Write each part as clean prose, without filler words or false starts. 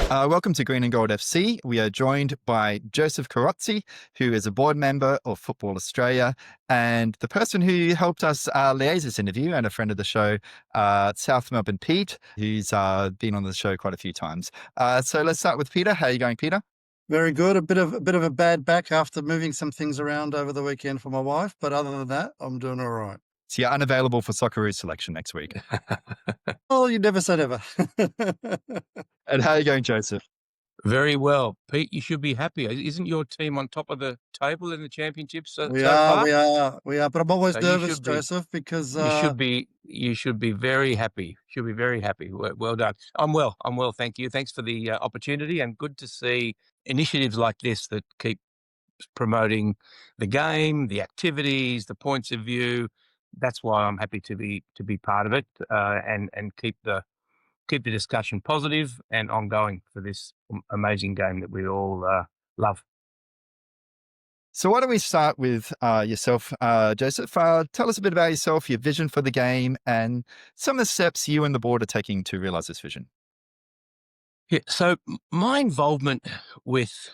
Welcome to Green and Gold FC. We are joined by Joseph Carrozzi, who is a board member of Football Australia, and the person who helped us liaise this interview and a friend of the show, South Melbourne Pete, who's been on the show quite a few times. So let's start with Peter. How are you going, Peter? Very good. A bit of a bad back after moving some things around over the weekend for my wife, but other than that, I'm doing all right. So you're unavailable for Socceroos selection next week. Oh, you never say never. And how are you going, Joseph? Very well. Pete, you should be happy. Isn't your team on top of the table in the championship so We so are, far? we are, we are. But I'm always So nervous, Joseph, because you should be very happy. Should be very happy. Well done. I'm well. Thank you. Thanks for the opportunity, and good to see initiatives like this that keep promoting the game, the activities, the points of view. That's why I'm happy to be part of it, and keep the discussion positive and ongoing for this amazing game that we all love. So why don't we start with yourself, Joseph? Tell us a bit about yourself, your vision for the game, and some of the steps you and the board are taking to realise this vision. Yeah, so my involvement with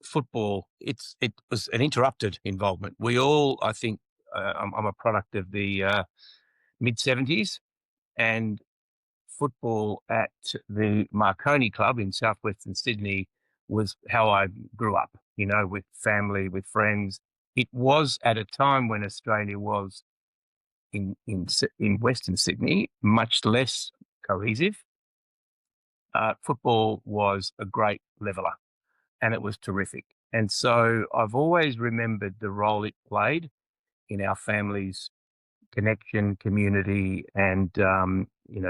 football, it was an interrupted involvement. We all, I think, I'm a product of the mid-70s, and football at the Marconi Club in southwestern Sydney was how I grew up, with family, with friends. It was at a time when Australia was in Western Sydney much less cohesive. Football was a great leveler, and it was terrific. And so I've always remembered the role it played in our family's connection, community, and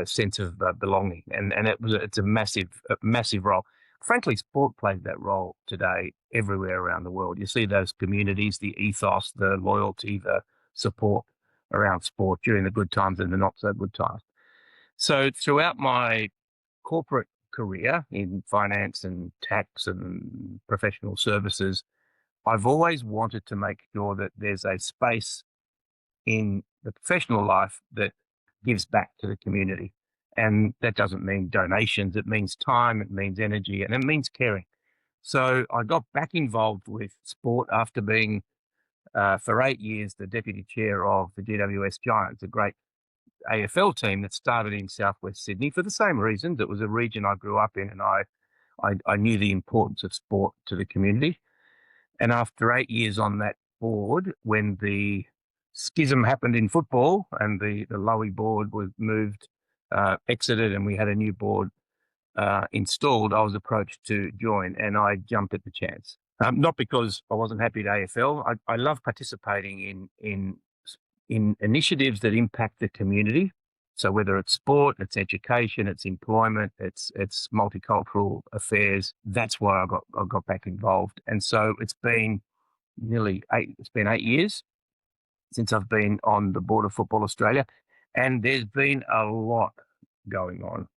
sense of belonging. And it's a massive role. Frankly, sport plays that role today everywhere around the world. You see those communities, the ethos, the loyalty, the support around sport during the good times and the not so good times. So throughout my corporate career in finance and tax and professional services, I've always wanted to make sure that there's a space in the professional life that gives back to the community. And that doesn't mean donations, it means time, it means energy, and it means caring. So I got back involved with sport after being, for 8 years, the deputy chair of the GWS Giants, a great AFL team that started in southwest Sydney for the same reasons. It was a region I grew up in, and I knew the importance of sport to the community. And after 8 years on that board, when the schism happened in football and the Lowy board was moved, exited, and we had a new board installed, I was approached to join, and I jumped at the chance. Not because I wasn't happy at AFL. I love participating in initiatives that impact the community. So whether it's sport, it's education, it's employment, it's multicultural affairs, that's why I got back involved. And so it's been it's been 8 years since I've been on the board of Football Australia, and there's been a lot going on.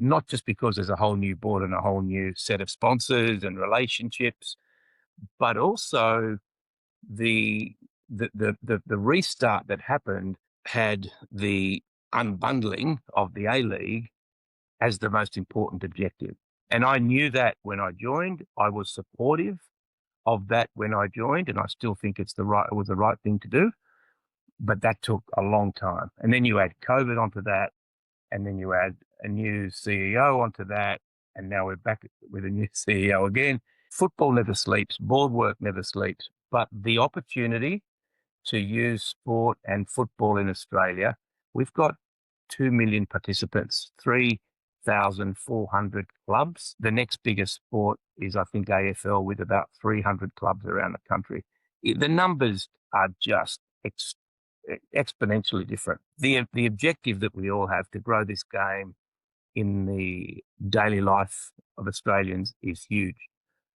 Not just because there's a whole new board and a whole new set of sponsors and relationships, but also the restart that happened had the unbundling of the A-League as the most important objective. And I knew that when I joined. I was supportive of that when I joined, and I still think it was the right thing to do. But that took a long time. And then you add COVID onto that, and then you add a new CEO onto that, and now we're back with a new CEO again. Football never sleeps, board work never sleeps, but the opportunity to use sport and football in Australia, we've got 2 million participants, 3,400 clubs. The next biggest sport is, I think, AFL, with about 300 clubs around the country. The numbers are just exponentially different. The objective that we all have to grow this game in the daily life of Australians is huge.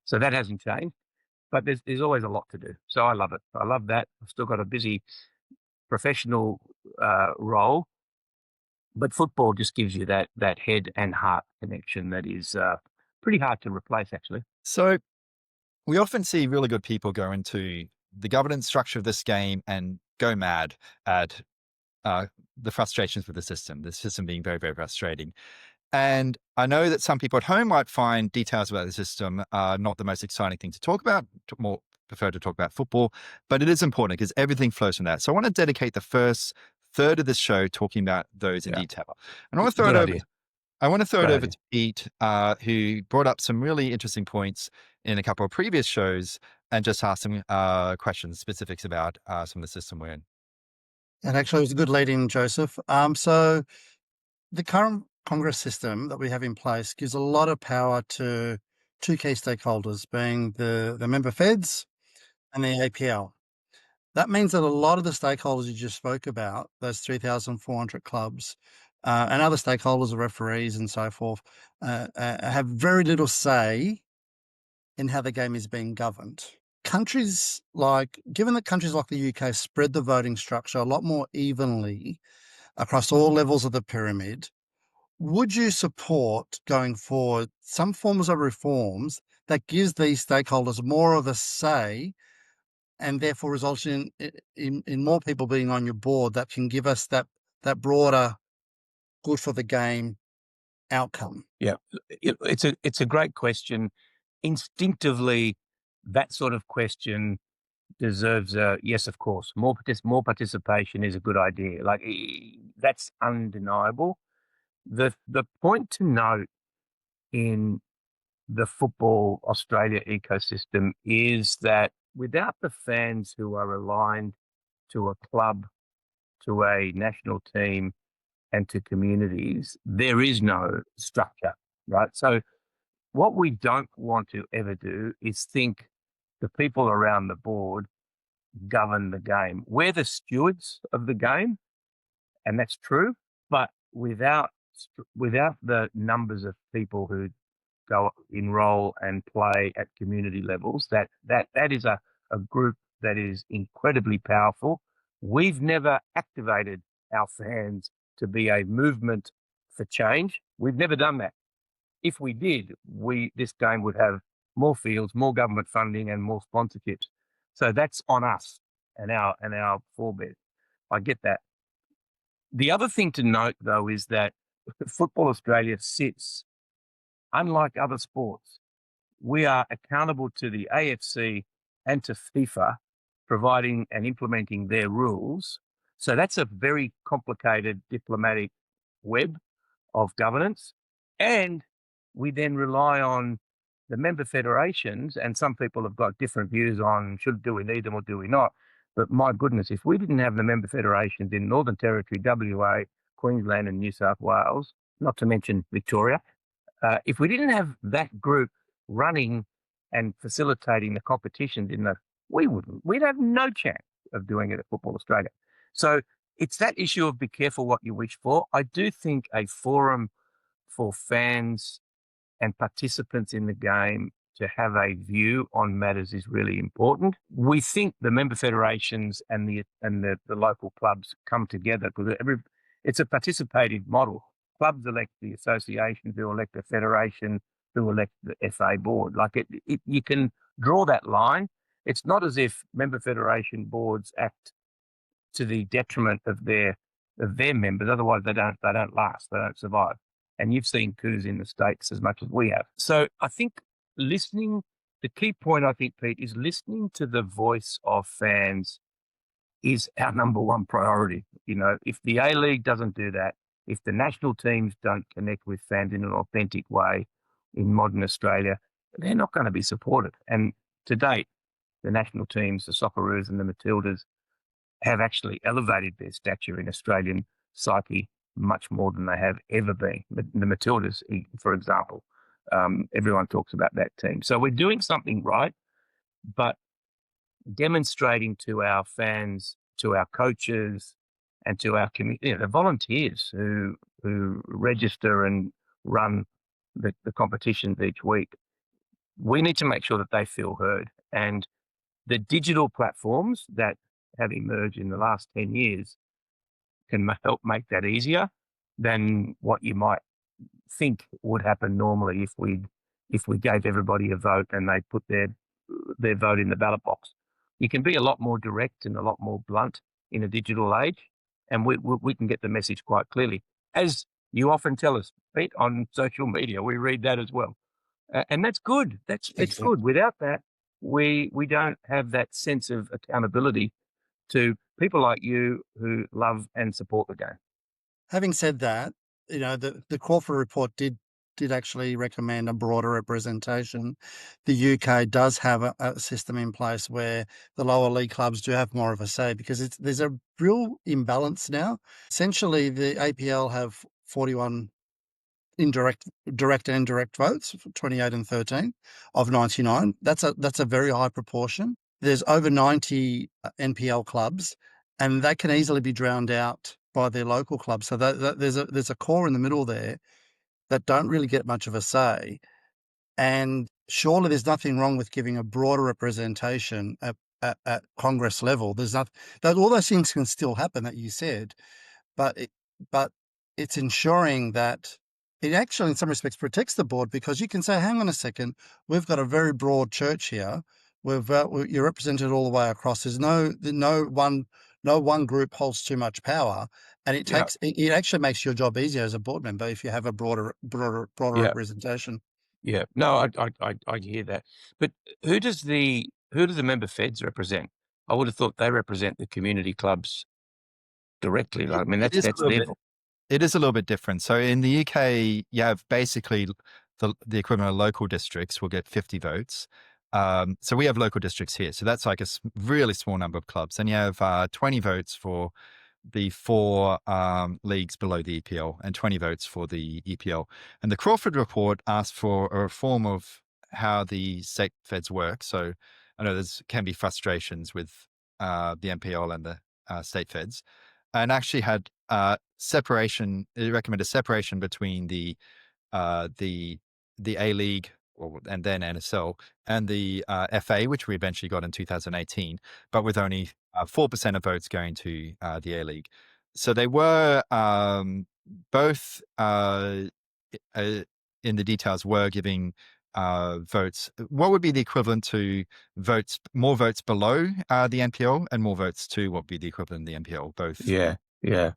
So that hasn't changed, but there's always a lot to do. So I love it. I love that. I've still got a busy professional role, but football just gives you that head and heart connection that is pretty hard to replace, actually. So we often see really good people go into the governance structure of this game and go mad at the frustrations with the system being very, very frustrating. And I know that some people at home might find details about the system not the most exciting thing to talk about, more prefer to talk about football, but it is important because everything flows from that. So I want to dedicate the first third of this show talking about those in Yeah. detail. And I want to throw Good it over idea. I want to throw it Great over idea. to Pete, who brought up some really interesting points in a couple of previous shows and just asked some questions, specifics about some of the system we're in. And actually, it was a good lead in, Joseph. So the current Congress system that we have in place gives a lot of power to two key stakeholders, being the member feds and the APL. That means that a lot of the stakeholders you just spoke about, those 3,400 clubs, and other stakeholders, the referees and so forth, have very little say in how the game is being governed. Given that countries like the UK spread the voting structure a lot more evenly across all levels of the pyramid, would you support going forward some forms of reforms that gives these stakeholders more of a say and therefore results in more people being on your board that can give us that broader good for the game outcome? Yeah, it's a great question. Instinctively, that sort of question deserves a yes, of course. More participation is a good idea. Like that's undeniable. The point to note in the Football Australia ecosystem is that without the fans who are aligned to a club, to a national team, and to communities, there is no structure, right? So what we don't want to ever do is think the people around the board govern the game. We're the stewards of the game, and that's true. But without the numbers of people who go enroll and play at community levels, that is a group that is incredibly powerful. We've never activated our fans to be a movement for change. We've never done that. If we did, this game would have more fields, more government funding, and more sponsorships. So that's on us and our forebears. I get that. The other thing to note, though, is that Football Australia sits, unlike other sports, we are accountable to the AFC and to FIFA, providing and implementing their rules. So that's a very complicated diplomatic web of governance. And we then rely on the member federations, and some people have got different views on do we need them or do we not. But my goodness, if we didn't have the member federations in Northern Territory, WA, Queensland and New South Wales, not to mention Victoria, if we didn't have that group running and facilitating the competitions we'd have no chance of doing it at Football Australia. So it's that issue of be careful what you wish for. I do think a forum for fans and participants in the game to have a view on matters is really important. We think the member federations and the local clubs come together because it's a participative model. Clubs elect the associations, who elect the federation, who elect the FA board. Like you can draw that line. It's not as if member federation boards act to the detriment of their members. Otherwise, they don't last. They don't survive. And you've seen coups in the States as much as we have. So I think the key point, I think, Pete, is listening to the voice of fans is our number one priority. You know, if the A-League doesn't do that, if the national teams don't connect with fans in an authentic way in modern Australia, they're not going to be supported. And to date, the national teams, the Socceroos and the Matildas, have actually elevated their stature in Australian psyche much more than they have ever been. The Matildas, for example, everyone talks about that team. So we're doing something right, but demonstrating to our fans, to our coaches, and to our community, the volunteers who register and run the competitions each week, we need to make sure that they feel heard. And the digital platforms that have emerged in the last 10 years can help make that easier than what you might think would happen normally if we gave everybody a vote and they put their vote in the ballot box. You can be a lot more direct and a lot more blunt in a digital age, and we can get the message quite clearly. As You often tell us, Pete, on social media. We read that as well. And that's good. It's Excellent. good. Without that, we don't have that sense of accountability to people like you who love and support the game. Having said that, the Crawford report did actually recommend a broader representation. The UK does have a system in place where the lower league clubs do have more of a say because there's a real imbalance now. Essentially, the APL have 41 direct and indirect votes, 28 and 13 of 99. That's a very high proportion. There's over 90 NPL clubs, and that can easily be drowned out by their local clubs. So there's a core in the middle there that don't really get much of a say. And surely there's nothing wrong with giving a broader representation at Congress level. There's not all those things can still happen that you said, but but it's ensuring that it actually, in some respects, protects the board because you can say, "Hang on a second, we've got a very broad church here. You're represented all the way across. There's no one group holds too much power, and Yeah, it actually makes your job easier as a board member if you have a broader yeah, representation." yeah. No, I hear that. But who do the member feds represent? I would have thought they represent the community clubs directly. Like, I mean, It is a that's little their bit. It is a little bit different. So in the UK, you have basically the equivalent of local districts will get 50 votes. So we have local districts here. So that's like a really small number of clubs. And you have 20 votes for the four leagues below the EPL and 20 votes for the EPL. And the Crawford report asked for a reform of how the state feds work. So I know can be frustrations with the NPL and the state feds, and actually had separation. It recommended separation between uh, the the A League and then NSL and the FA, which we eventually got in 2018, but with only 4% of votes going to the A League. So they were both in the details were giving votes. What would be the equivalent to votes? More votes below the NPL and more votes to what would be the equivalent of the NPL? Both. Yeah, yeah.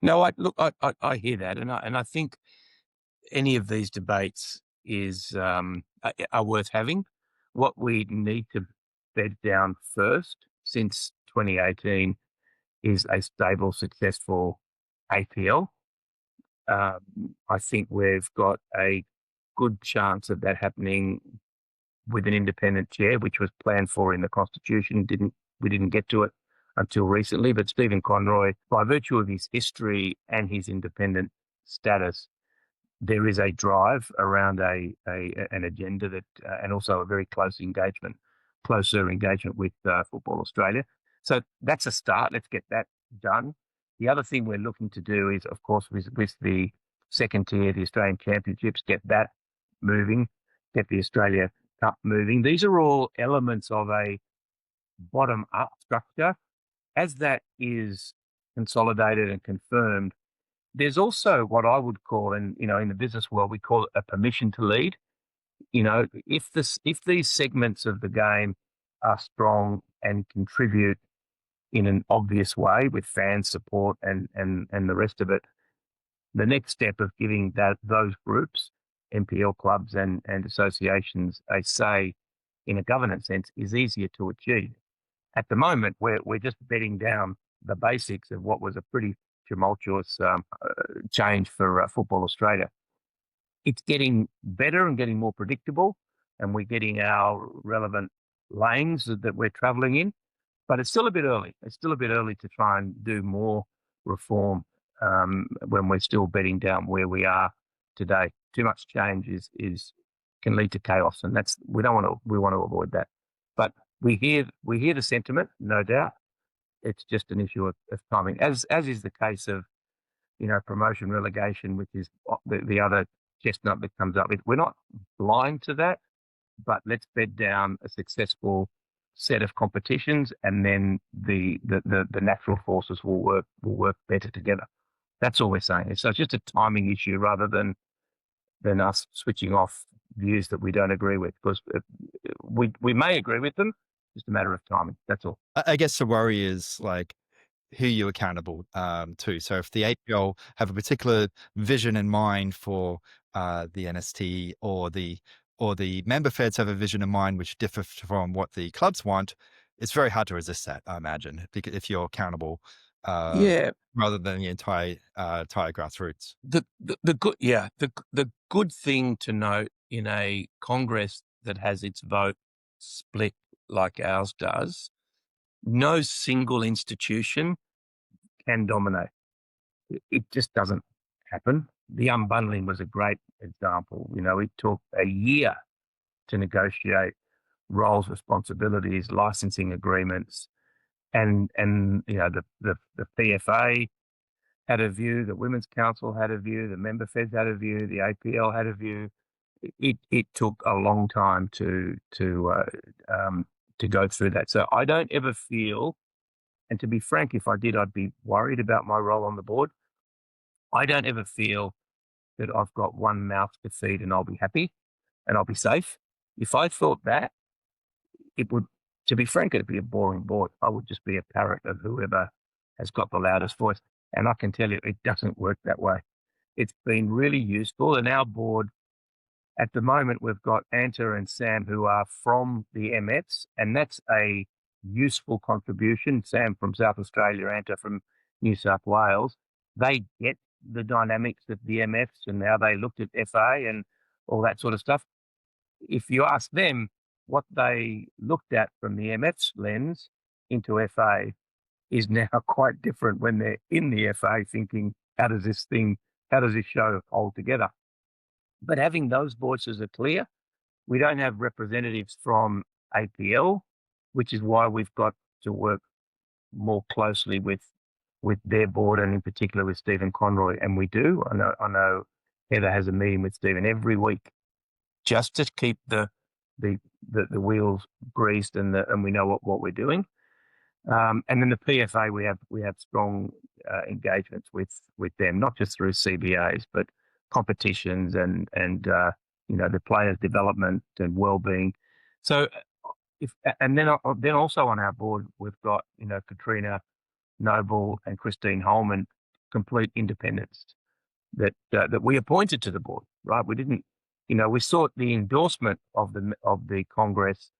No, I hear that, and I think any of these debates are worth having. What we need to bed down first, since 2018, is a stable, successful APL. I think we've got a good chance of that happening with an independent chair, which was planned for in the Constitution. We didn't get to it until recently, but Stephen Conroy, by virtue of his history and his independent status, there is a drive around an agenda that, and also a very closer engagement with Football Australia. So that's a start. Let's get that done. The other thing we're looking to do is, of course, with the second tier, the Australian Championships, get that moving, get the Australia Cup moving. These are all elements of a bottom-up structure. As that is consolidated and confirmed, there's also what I would call, and in the business world, we call it a permission to lead. If these segments of the game are strong and contribute in an obvious way with fan support and the rest of it, the next step of giving those groups, NPL clubs and associations, a say in a governance sense is easier to achieve. At the moment, we're just bedding down the basics of what was a pretty tumultuous change for Football Australia. It's getting better and getting more predictable, and we're getting our relevant lanes that we're travelling in. But it's still a bit early. It's still a bit early to try and do more reform when we're still bedding down where we are today. Too much change can lead to chaos, and we want to avoid that. But we hear the sentiment, no doubt. It's just an issue of timing, as is the case of promotion relegation, which is the other chestnut that comes up. We're not blind to that, but let's bed down a successful set of competitions, and then the natural forces will work better together. That's all we're saying. So it's just a timing issue rather than us switching off views that we don't agree with, because we may agree with them. Just a matter of timing. That's all. I guess the worry is like who you're accountable to. So if the APL have a particular vision in mind for the NST, or the member feds have a vision in mind which differ from what the clubs want, it's very hard to resist that, I imagine, because if you're accountable Yeah, rather than the entire grassroots. the good the good thing to note in a Congress that has its vote split like ours does, no single institution can dominate. It just doesn't happen. The unbundling was a great example. It took a year to negotiate roles, responsibilities, licensing agreements, and the PFA had a view, the Women's Council had a view, the member feds had a view, the APL had a view. It took a long time to go through that. So I don't ever feel, and to be frank, if I did, I'd be worried about my role on the board. I don't ever feel that I've got one mouth to feed and I'll be happy and I'll be safe. If I thought that, it would, to be frank, it'd be a boring board. I would just be a parrot of whoever has got the loudest voice. And I can tell you, it doesn't work that way. It's been really useful. And our board, at the moment, we've got Anta and Sam who are from the MFs, and that's a useful contribution. Sam from South Australia, Anta from New South Wales. They get the dynamics of the MFs and how they looked at FA and all that sort of stuff. If you ask them what they looked at from the MF's lens into FA is now quite different when they're in the FA thinking, how does this show hold together? But having those voices are clear. We don't have representatives from APL, which is why we've got to work more closely with their board, and in particular with Stephen Conroy. And we do. I know Heather has a meeting with Stephen every week just to keep the wheels greased and we know what we're doing. And then the PFA, we have strong engagements with them, not just through CBAs, but competitions and the players' development and well-being. So then also on our board we've got Katrina Noble and Christine Holman, complete independents that we appointed to the board. Right, we didn't. We sought the endorsement of the Congress,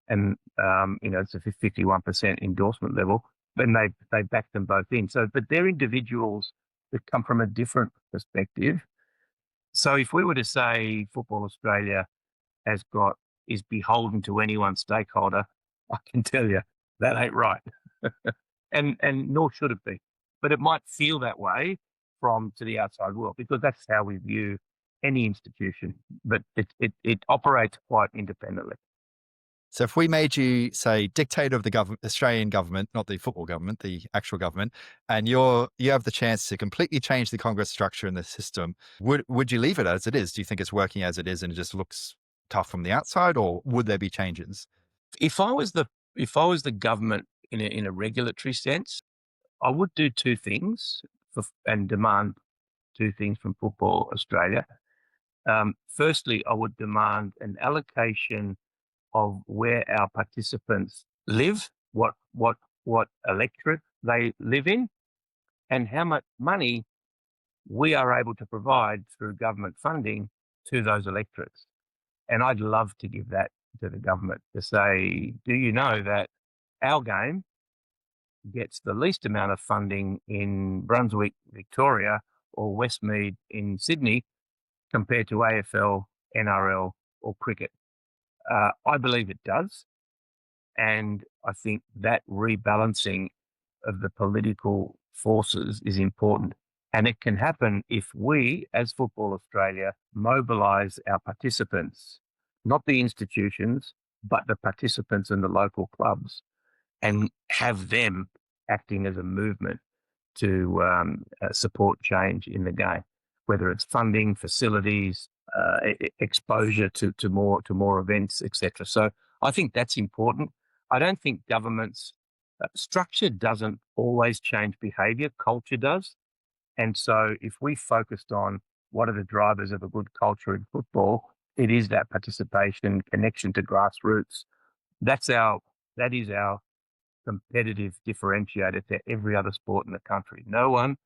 and it's a 51% endorsement level, but they backed them both in. So, but they're individuals that come from a different perspective. So, if we were to say Football Australia is beholden to any one stakeholder, I can tell you that ain't right, and nor should it be. But it might feel that way to the outside world, because that's how we view any institution. But it operates quite independently. So if we made you, say, dictator of the Australian government, not the football government, the actual government, and you have the chance to completely change the Congress structure and the system, would you leave it as it is? Do you think it's working as it is and it just looks tough from the outside, or would there be changes? If I was the government in a regulatory sense, I would do two things and demand two things from Football Australia. Firstly, I would demand an allocation of where our participants live, what electorate they live in, and how much money we are able to provide through government funding to those electorates. And I'd love to give that to the government to say, do you know that our game gets the least amount of funding in Brunswick, Victoria, or Westmead in Sydney compared to AFL, NRL, or cricket? I believe it does. And I think that rebalancing of the political forces is important. And it can happen if we, as Football Australia, mobilise our participants, not the institutions, but the participants in the local clubs, and have them acting as a movement to support change in the game, whether it's funding, facilities, exposure to more events, etc. So I think that's important. I don't think governments structure doesn't always change behaviour, culture does. And so if we focused on what are the drivers of a good culture in football, it is that participation, connection to grassroots. That is our competitive differentiator to every other sport in the country. No one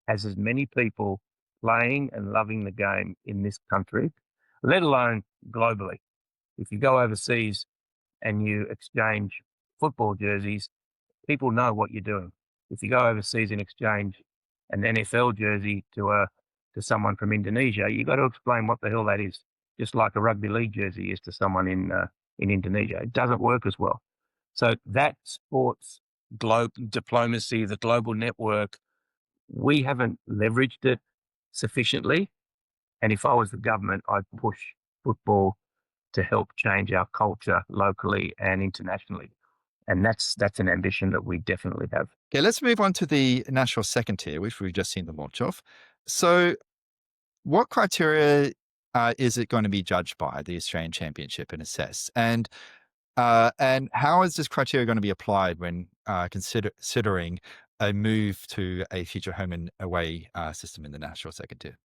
has as many people playing and loving the game in this country, let alone globally. If you go overseas and you exchange football jerseys, people know what you're doing. If you go overseas and exchange an NFL jersey to someone from Indonesia, you got to explain what the hell that is. Just like a rugby league jersey is to someone in Indonesia, it doesn't work as well. So that sports diplomacy, the global network, we haven't leveraged it sufficiently. And if I was the government, I'd push football to help change our culture locally and internationally. And that's an ambition that we definitely have. Okay, let's move on to the national second tier, which we've just seen the launch of. So, what criteria is it going to be judged by, the Australian Championship, and assessed? And how is this criteria going to be applied when considering a move to a future home and away system in the national second tier?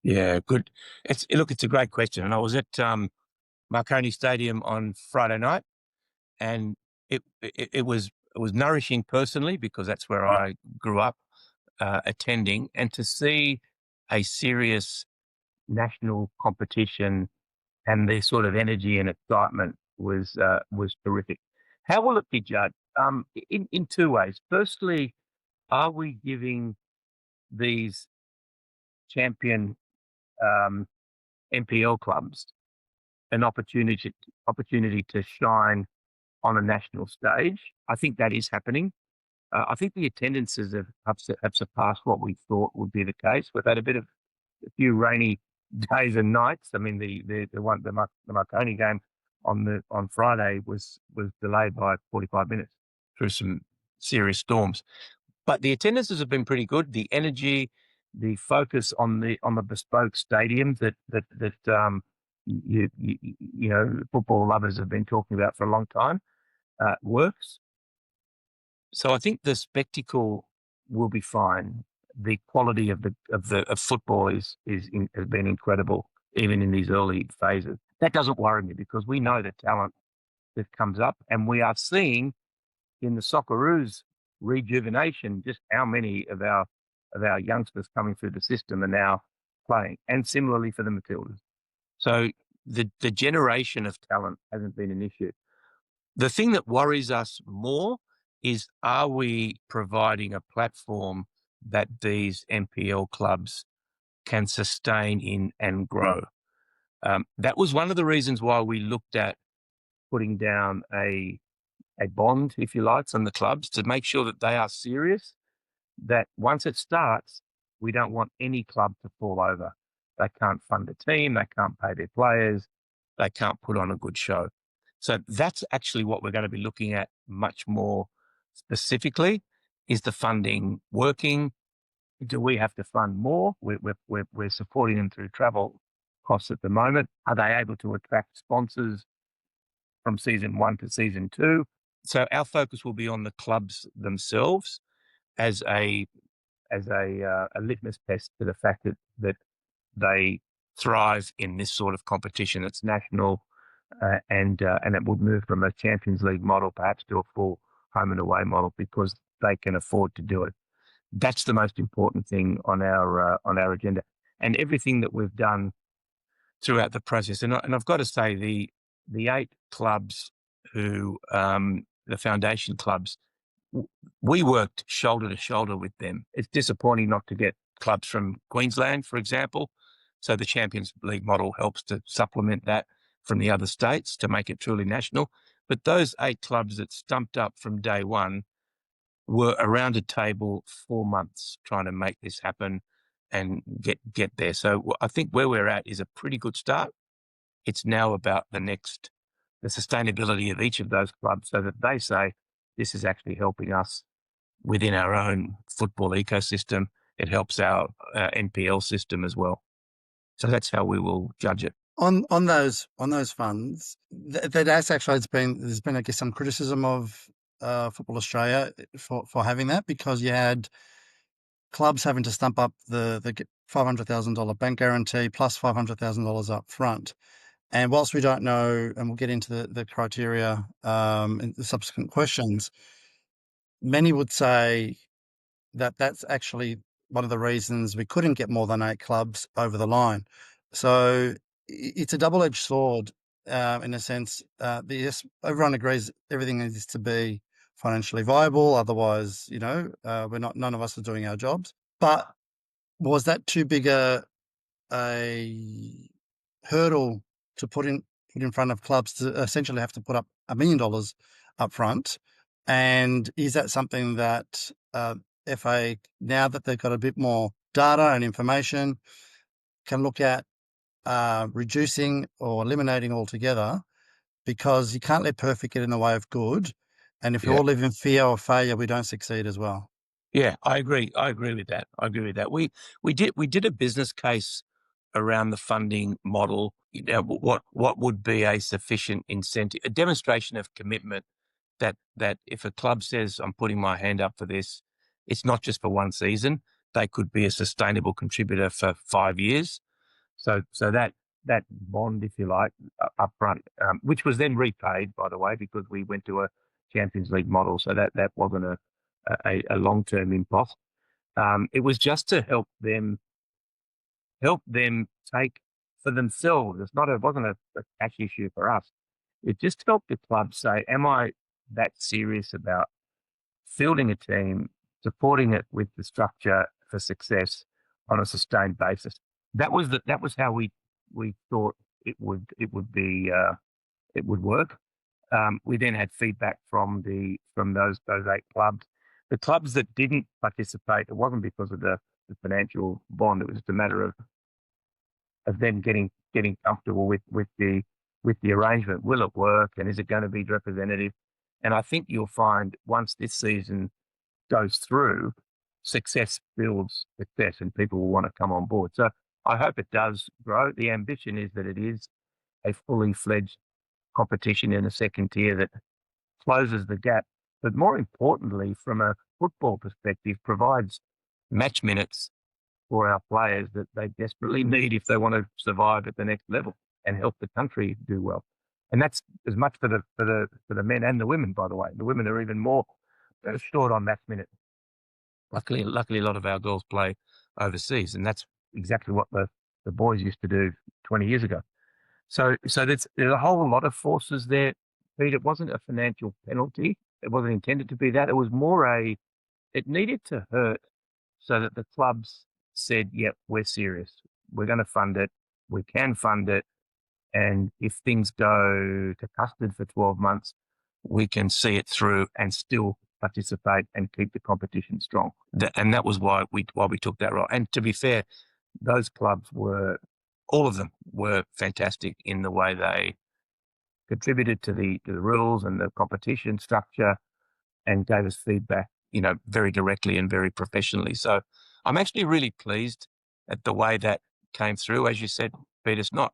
Yeah, good. It's a great question. And I was at Marconi Stadium on Friday night, and it was nourishing personally because that's where I grew up attending, and to see a serious national competition and the sort of energy and excitement was terrific. How will it be judged? In two ways. Firstly, are we giving these champion NPL clubs an opportunity to shine on a national stage? I think that is happening. I think the attendances have surpassed what we thought would be the case. We've had a few rainy days and nights. I mean, the Marconi game on Friday was delayed by 45 minutes through some serious storms. But the attendances have been pretty good. The energy, the focus on the bespoke stadiums that you know football lovers have been talking about for a long time works. So I think the spectacle will be fine. The quality of football has been incredible, even in these early phases. That doesn't worry me because we know the talent that comes up, and we are seeing in the Socceroos rejuvenation just how many of our youngsters coming through the system are now playing, and similarly for the Matildas. So the generation of talent hasn't been an issue. The thing that worries us more is, are we providing a platform that these NPL clubs can sustain in and grow? That was one of the reasons why we looked at putting down a bond, if you like, on the clubs to make sure that they are serious, that once it starts, we don't want any club to fall over. They can't fund a team, they can't pay their players, they can't put on a good show. So that's actually what we're going to be looking at much more specifically. Is the funding working? Do we have to fund more? We're supporting them through travel costs at the moment. Are they able to attract sponsors from season 1 to season 2? So our focus will be on the clubs themselves as a litmus test to the fact that they thrive in this sort of competition. It's national, and it will move from a Champions League model perhaps to a full home and away model because they can afford to do it. That's the most important thing on our agenda, and everything that we've done throughout the process. And I've got to say, the 8 clubs who the foundation clubs, we worked shoulder to shoulder with them. It's disappointing not to get clubs from Queensland, for example. So the Champions League model helps to supplement that from the other states to make it truly national. But those 8 clubs that stumped up from day one were around a table 4 months trying to make this happen and get there. So I think where we're at is a pretty good start. It's now about the sustainability of each of those clubs so that they say, this is actually helping us within our own football ecosystem. It helps our NPL system as well. So that's how we will judge it. On those funds, that has actually there's been I guess some criticism of Football Australia for having that, because you had clubs having to stump up the $500,000 bank guarantee plus $500,000 up front. And whilst we don't know, and we'll get into the criteria in the subsequent questions, many would say that that's actually one of the reasons we couldn't get more than 8 clubs over the line. So it's a double-edged sword, in a sense. Yes, everyone agrees everything needs to be financially viable. Otherwise, none of us are doing our jobs. But was that too big a hurdle to put in front of clubs to essentially have to put up $1 million up front? And is that something that FA, now that they've got a bit more data and information, can look at reducing or eliminating altogether? Because you can't let perfect get in the way of good. And if we Yeah. all live in fear of failure, we don't succeed as well. Yeah, I agree. I agree with that. I agree with that. We did a business case around the funding model. What would be a sufficient incentive, a demonstration of commitment that if a club says, I'm putting my hand up for this, it's not just for one season. They could be a sustainable contributor for 5 years. So that bond, if you like, up front, which was then repaid, by the way, because we went to a Champions League model. So that wasn't a long-term impost. It was just to help them take for themselves. It wasn't a cash issue for us. It just helped the club say, am I that serious about fielding a team, supporting it with the structure for success on a sustained basis? That was how we thought it would work. We then had feedback from those 8 clubs. The clubs that didn't participate, it wasn't because of the financial bond. It was just a matter of them getting comfortable with the arrangement. Will it work, and is it going to be representative? And I think you'll find once this season goes through, success builds success, and people will want to come on board. So I hope it does grow. The ambition is that it is a fully fledged competition in the second tier that closes the gap, but more importantly, from a football perspective, provides match minutes for our players that they desperately need if they want to survive at the next level and help the country do well. And that's as much for the men and the women, by the way. The women are even more short on match minutes. Luckily, a lot of our girls play overseas, and that's exactly what the boys used to do 20 years ago. So there's a whole lot of forces there, Pete. It wasn't a financial penalty. It wasn't intended to be that. It was more it needed to hurt so that the clubs said, yep, we're serious. We're going to fund it. We can fund it. And if things go to custard for 12 months, we can see it through and still participate and keep the competition strong. And that was why we took that role. And to be fair, those clubs all of them were fantastic in the way they contributed to the rules and the competition structure and gave us feedback, very directly and very professionally. So I'm actually really pleased at the way that came through. As you said, Pete, it's not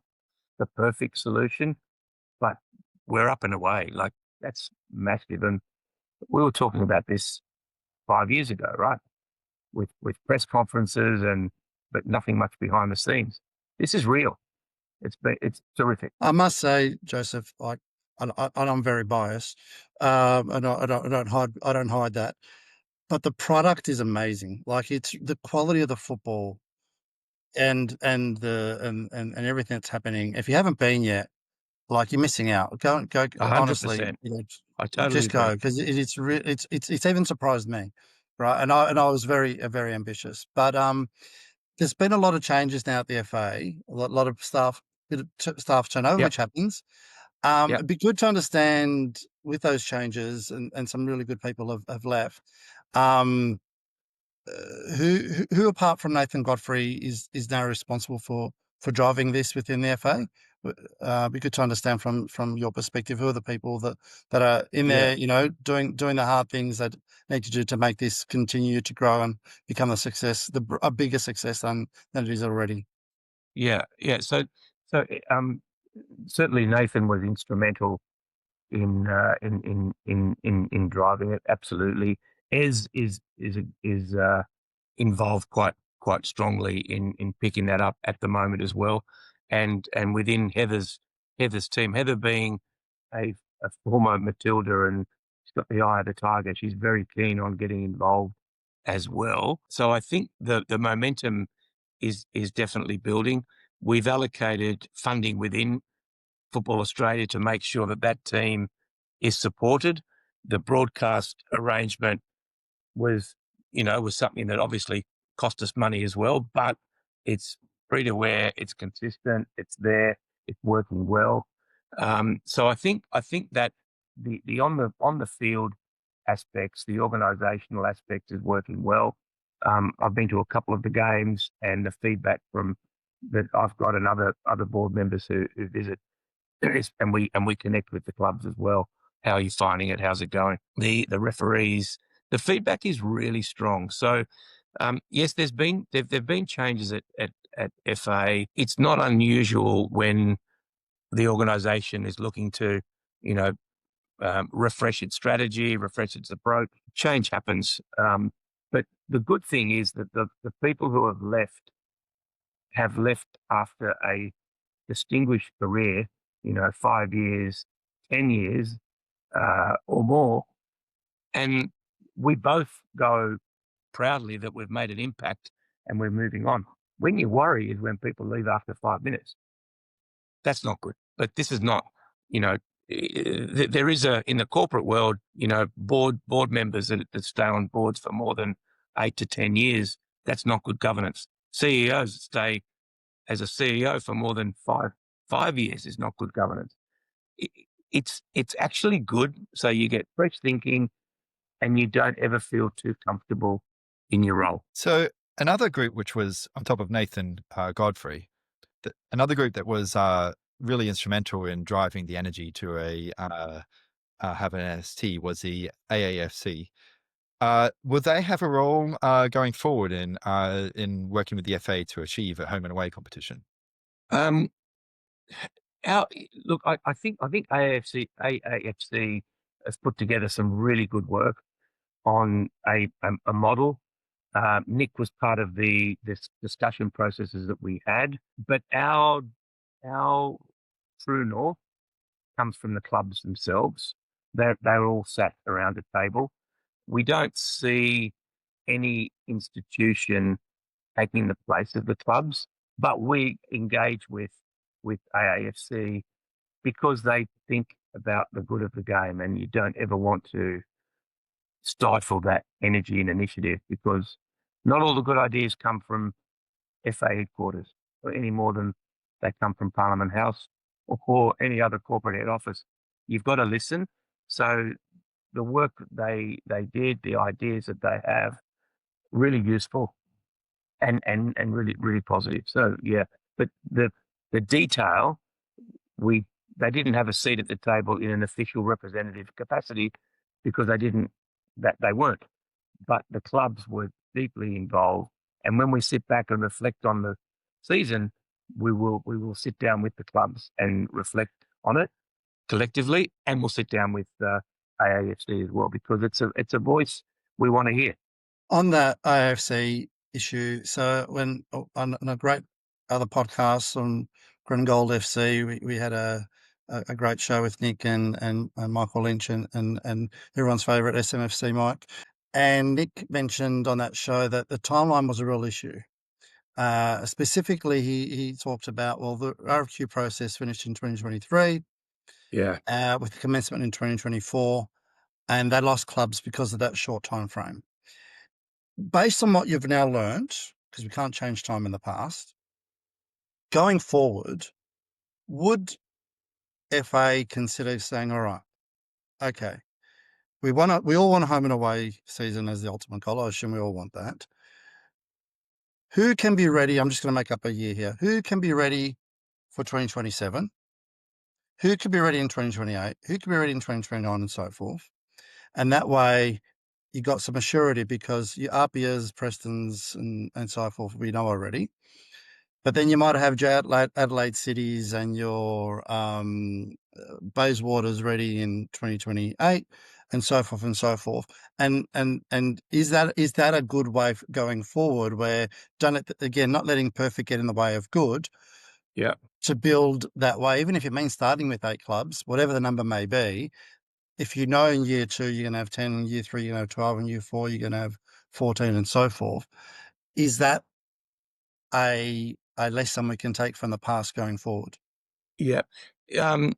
the perfect solution, but we're up and away. Like, that's massive. And we were talking about this 5 years ago, right? With press conferences but nothing much behind the scenes. This is real. It's terrific. I must say, Joseph, and I'm very biased, and I don't hide that. But the product is amazing. Like, it's the quality of the football and everything that's happening. If you haven't been yet, like, you're missing out. Go, 100%. honestly, I totally just go, agree. because it's even surprised me, right? And I was very ambitious, but there's been a lot of changes now at the FA. A lot of bit of staff turnover, Yep. which happens. Yep. It'd be good to understand with those changes, and some really good people have left. Um, who apart from Nathan Godfrey is now responsible for driving this within the FA? Be good to understand from your perspective, who are the people that are in Yeah. there, doing the hard things that need to do to make this continue to grow and become a success, a bigger success than it is already. Yeah. Yeah. So certainly Nathan was instrumental in driving it. Absolutely. Is involved quite strongly in picking that up at the moment as well. And within Heather's team, Heather being a former Matilda and She's got the eye of the tiger. She's very keen on getting involved as well. So I think the momentum is definitely building. We've allocated funding within Football Australia to make sure that that team is supported. The broadcast arrangement was something that obviously cost us money as well, but it's free to wear, it's consistent, it's there, it's working well. So I think that the on the field aspects, the organisational aspect is working well. I've been to a couple of the games, and the feedback from that I've got and other board members who visit and we connect with the clubs as well. How are you finding it? How's it going? The referees, the feedback is really strong. So yes, there've been changes at FA. It's not unusual when the organisation is looking to, refresh its strategy, refresh its approach. Change happens. But the good thing is that the people who have left after a distinguished career, 5 years, 10 years, or more. And we both go proudly that we've made an impact and we're moving on. When you worry is when people leave after 5 minutes. That's not good. But this is not, there is in the corporate world, board members that stay on boards for more than 8 to 10 years. That's not good governance. CEOs stay as a CEO for more than five years is not good governance. It's actually good. So you get fresh thinking and you don't ever feel too comfortable in your role. So another group which was on top of Nathan Godfrey, another group that was really instrumental in driving the energy to have an NST was the AAFC. Will they have a role going forward in working with the FA to achieve a home and away competition? Look, I think AAFC has put together some really good work on a model. Nick was part of this discussion processes that we had, but our true north comes from the clubs themselves. They're all sat around a table. We don't see any institution taking the place of the clubs, but we engage with AAFC because they think about the good of the game, and you don't ever want to stifle that energy and initiative because not all the good ideas come from FA headquarters or any more than they come from Parliament House or any other corporate head office. You've got to listen. So the work they did, the ideas that they have, really useful and really, really positive. So yeah, but the detail, they didn't have a seat at the table in an official representative capacity because they weren't. But the clubs were deeply involved. And when we sit back and reflect on the season, we will sit down with the clubs and reflect on it collectively, and we'll sit down with AAFC as well because it's a voice we want to hear. On that AFC issue, so when on a great other podcast on Green Gold FC, we had a great show with Nick and Michael Lynch and everyone's favourite SMFC Mike. And Nick mentioned on that show that the timeline was a real issue. Specifically, he talked about, well, the RFQ process finished in 2023. Yeah. With the commencement in 2024, and they lost clubs because of that short time frame. Based on what you've now learned, because we can't change time in the past, going forward, would FA consider saying, all right, okay, we all want a home and away season as the ultimate goal. I assume we all want that. Who can be ready? I'm just going to make up a year here. Who can be ready for 2027? Who can be ready in 2028? Who can be ready in 2029 and so forth? And that way you got some assurity because your Apias, Prestons and so forth, we know already. But then you might have Adelaide Cities and your Bayswaters ready in 2028 and so forth and so forth. And is that a good way going forward where done it again, not letting perfect get in the way of good? Yeah. To build that way, even if it means starting with 8 clubs, whatever the number may be, if you know in year 2 you're going to have 10, in year 3 you're going to have 12, in year 4 you're going to have 14, and so forth. Is that a lesson we can take from the past going forward? Yeah. Um,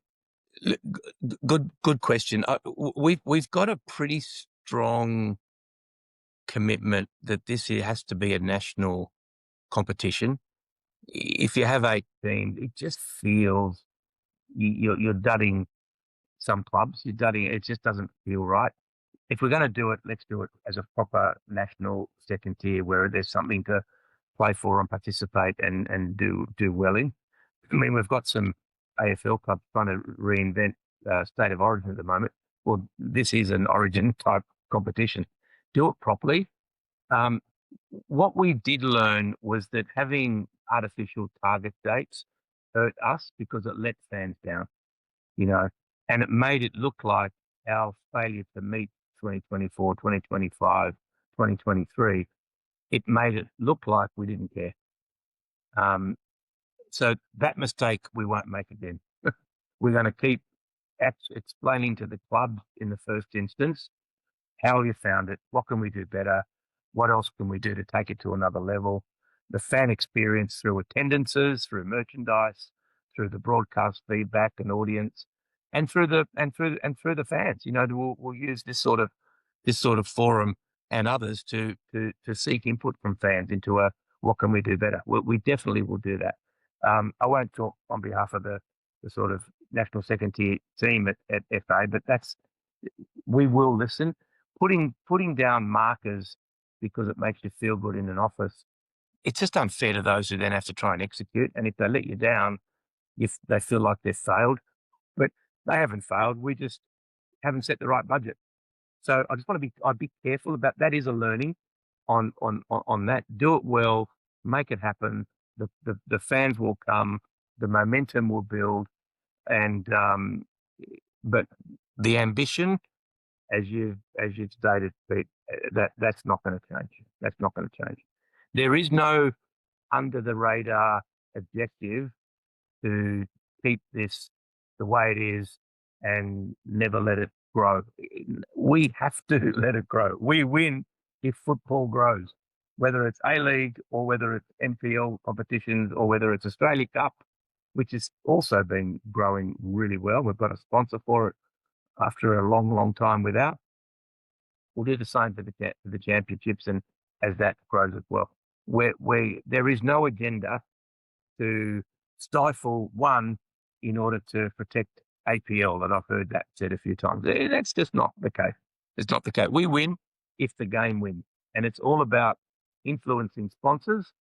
good question. We've got a pretty strong commitment that this here has to be a national competition. If you have 8 teams, it just feels you're dudding some clubs. You're dudding. It just doesn't feel right. If we're going to do it, let's do it as a proper national second tier where there's something to play for and participate and do well in. I mean, we've got some AFL clubs trying to reinvent state of origin at the moment. Well, this is an origin type competition. Do it properly. Um, what we did learn was that having artificial target dates hurt us because it let fans down, you know, and it made it look like our failure to meet 2024, 2025, 2023, it made it look like we didn't care. So that mistake we won't make again. We're going to keep explaining to the club in the first instance how you found it, what can we do better, what else can we do to take it to another level. The fan experience through attendances, through merchandise, through the broadcast feedback and audience, and through the fans. You know, we'll use this sort of forum and others to seek input from fans into a what can we do better. We definitely will do that. I won't talk on behalf of the sort of national second tier team at FA, but we will listen. Putting down markers because it makes you feel good in an office, it's just unfair to those who then have to try and execute. And if they let you down, if they feel like they've failed, but they haven't failed, we just haven't set the right budget. So I just want to I'd be careful about that. Is a learning on that. Do it well, make it happen. The fans will come, the momentum will build, and but the ambition, as you've stated, Pete, that's not going to change. That's not going to change. There is no under the radar objective to keep this the way it is and never let it grow. We have to let it grow. We win if football grows, whether it's A-League or whether it's NPL competitions or whether it's Australia Cup, which has also been growing really well. We've got a sponsor for it after a long, long time without. We'll do the same for the championships, and as that grows as well. There is no agenda to stifle one in order to protect APL, and I've heard that said a few times. That's just not the case. It's not the case. We win if the game wins, and it's all about influencing sponsors,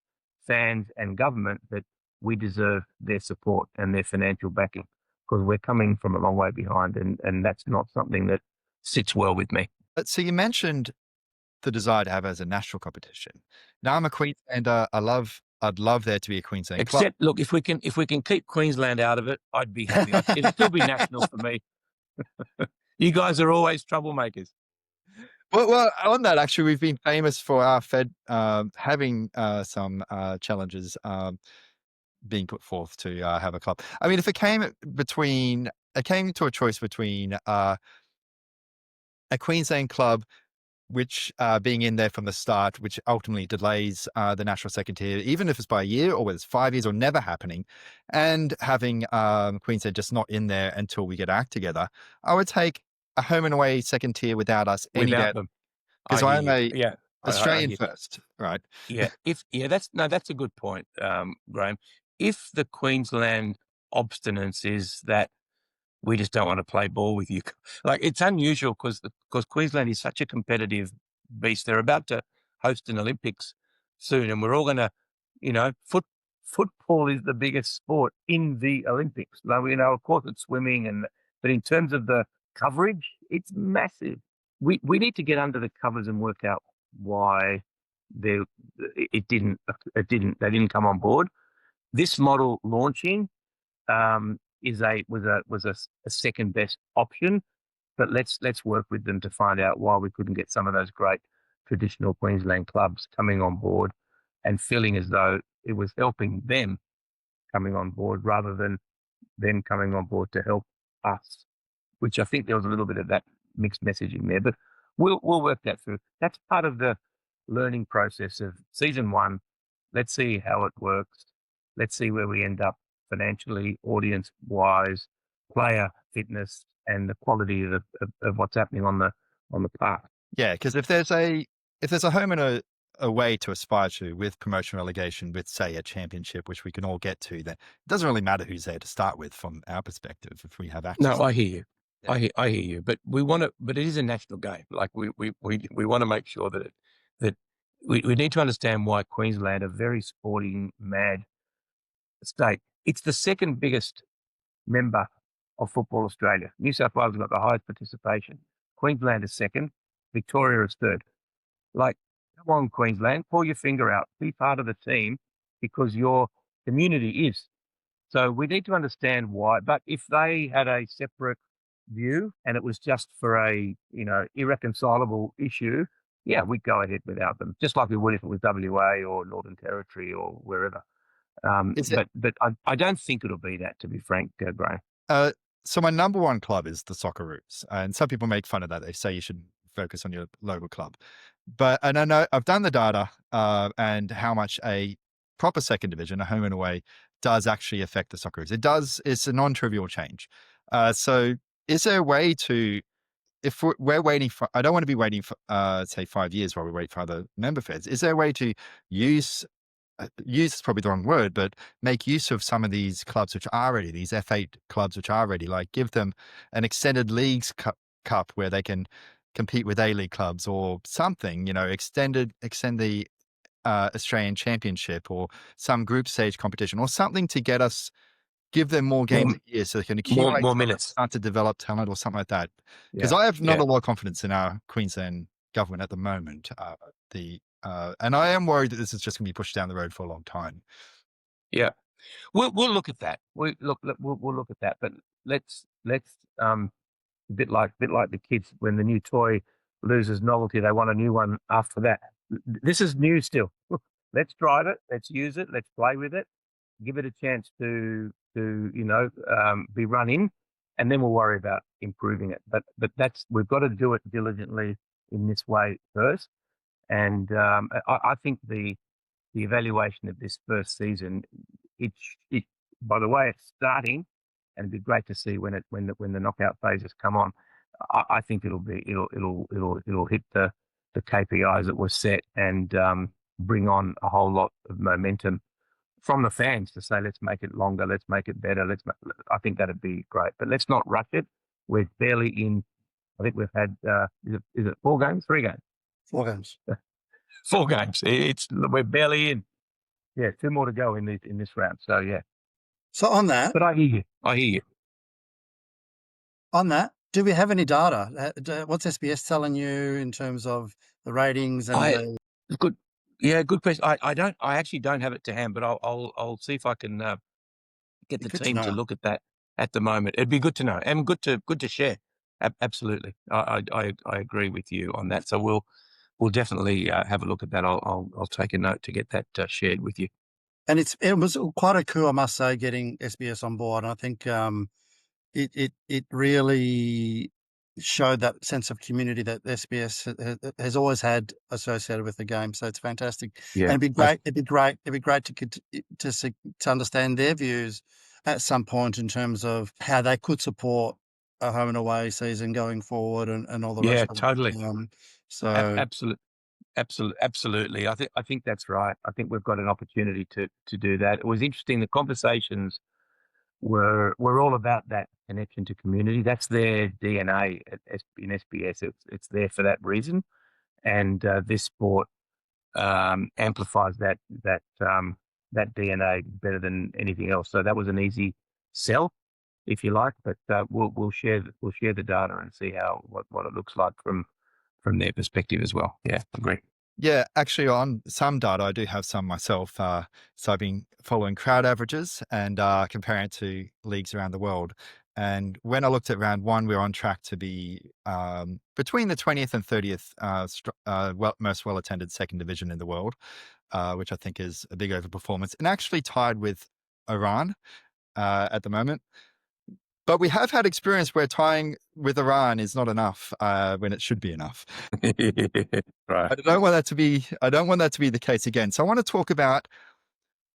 fans, and government that we deserve their support and their financial backing because we're coming from a long way behind, and that's not something that sits well with me. So you mentioned the desire to have as a national competition. Now I'm a Queenslander. I'd love there to be a Queensland club. Except, look, if we can keep Queensland out of it, I'd be happy. It'd still be national for me. You guys are always troublemakers. Well, on that, actually, we've been famous for our Fed having some challenges being put forth to have a club. I mean, if it came to a choice between a Queensland club, which being in there from the start, which ultimately delays the national second tier, even if it's by a year or whether it's 5 years or never happening, and having Queensland just not in there until we get our act together, I would take a home and away second tier without us any Without day. them. Because I I'm hear you. a Yeah. Australian I first, right? Yeah. That's a good point, Graham. If the Queensland obstinance is that we just don't want to play ball with you. Like, it's unusual because Queensland is such a competitive beast. They're about to host an Olympics soon, and we're all going to, football is the biggest sport in the Olympics. Like, of course, it's swimming, but in terms of the coverage, it's massive. We need to get under the covers and work out why they didn't come on board. This model launching was a second best option, but let's work with them to find out why we couldn't get some of those great traditional Queensland clubs coming on board and feeling as though it was helping them coming on board rather than them coming on board to help us. which I think there was a little bit of that mixed messaging there. But we'll work that through. That's part of the learning process of season one. Let's see how it works. Let's see where we end up financially, audience wise, player fitness, and the quality of what's happening on the park. Yeah, because if there's a home and a way to aspire to with promotion relegation, with say a championship, which we can all get to, then it doesn't really matter who's there to start with from our perspective if we have access. No, I hear you. Yeah. I hear you. But we want to. But it is a national game. Like we want to make sure that we need to understand why Queensland, a very sporting mad state, it's the second biggest member of Football Australia. New South Wales has got the highest participation. Queensland is second. Victoria is third. Like, come on, Queensland, pull your finger out, be part of the team because your community is. So we need to understand why. But if they had a separate view and it was just for a irreconcilable issue, yeah, we'd go ahead without them, just like we would if it was WA or Northern Territory or wherever. Is it, But I don't think it'll be that, to be frank, Graham. so my number one club is the Socceroos, and some people make fun of that. They say you should focus on your local club, and I know I've done the data and how much a proper second division, a home and away, does actually affect the Socceroos. It does. It's a non-trivial change. So is there a way to, if we're waiting for, I don't want to be waiting for, say 5 years while we wait for other member feds. Is there a way to use is probably the wrong word, but make use of some of these clubs which are ready, these F8 clubs which are ready, like give them an extended leagues cup where they can compete with A-League clubs or something, extend the Australian Championship or some group stage competition or something to give them more games a year so they can accumulate More talent, minutes. start to develop talent or something like that. Because Yeah, I have not yeah. a lot of confidence in our Queensland government at the moment. And I am worried that this is just going to be pushed down the road for a long time. Yeah, we'll look at that. We'll look at that. But let's a bit like the kids when the new toy loses novelty, they want a new one after that. This is new still. Let's drive it. Let's use it. Let's play with it. Give it a chance to be run in, and then we'll worry about improving it. But we've got to do it diligently in this way first. And I think the evaluation of this first season, it by the way it's starting, and it'd be great to see when the knockout phases come on. I think it'll hit the KPIs that were set and bring on a whole lot of momentum from the fans to say, let's make it longer, let's make it better. I think that'd be great, but let's not rush it. We're barely in. I think we've had is it 4 games, 3 games? 4 games. 4 games. We're barely in. Yeah, 2 more to go in this round. So yeah. So on that, But I hear you. do we have any data? What's SBS telling you in terms of the ratings and Good. Yeah, good question. I actually don't have it to hand, but I'll see if I can get the team to look at that at the moment. It'd be good to know and good to share. Absolutely. I agree with you on that. So we'll definitely have a look at that. I'll take a note to get that shared with you. And it was quite a coup, I must say, getting SBS on board. And I think it really showed that sense of community that SBS has always had associated with the game. So it's fantastic. Yeah. And it'd be great to understand their views at some point in terms of how they could support a home and away season going forward and all the rest of it. Totally. So Absolutely. I think that's right. I think we've got an opportunity to do that. It was interesting. The conversations were all about that connection to community. That's their DNA in SBS. It's there for that reason, and this sport amplifies that DNA better than anything else. So that was an easy sell, if you like. But we'll share the data and see what it looks like from their perspective as well. Yeah, agree. Yeah, actually, on some data, I do have some myself. So I've been following crowd averages and comparing it to leagues around the world. And when I looked at round 1, we were on track to be between the 20th and 30th most well-attended second division in the world, which I think is a big overperformance, and actually tied with Iran at the moment. But we have had experience where tying with Iran is not enough when it should be enough. Right. I don't want that to be. I don't want that to be the case again. So I want to talk about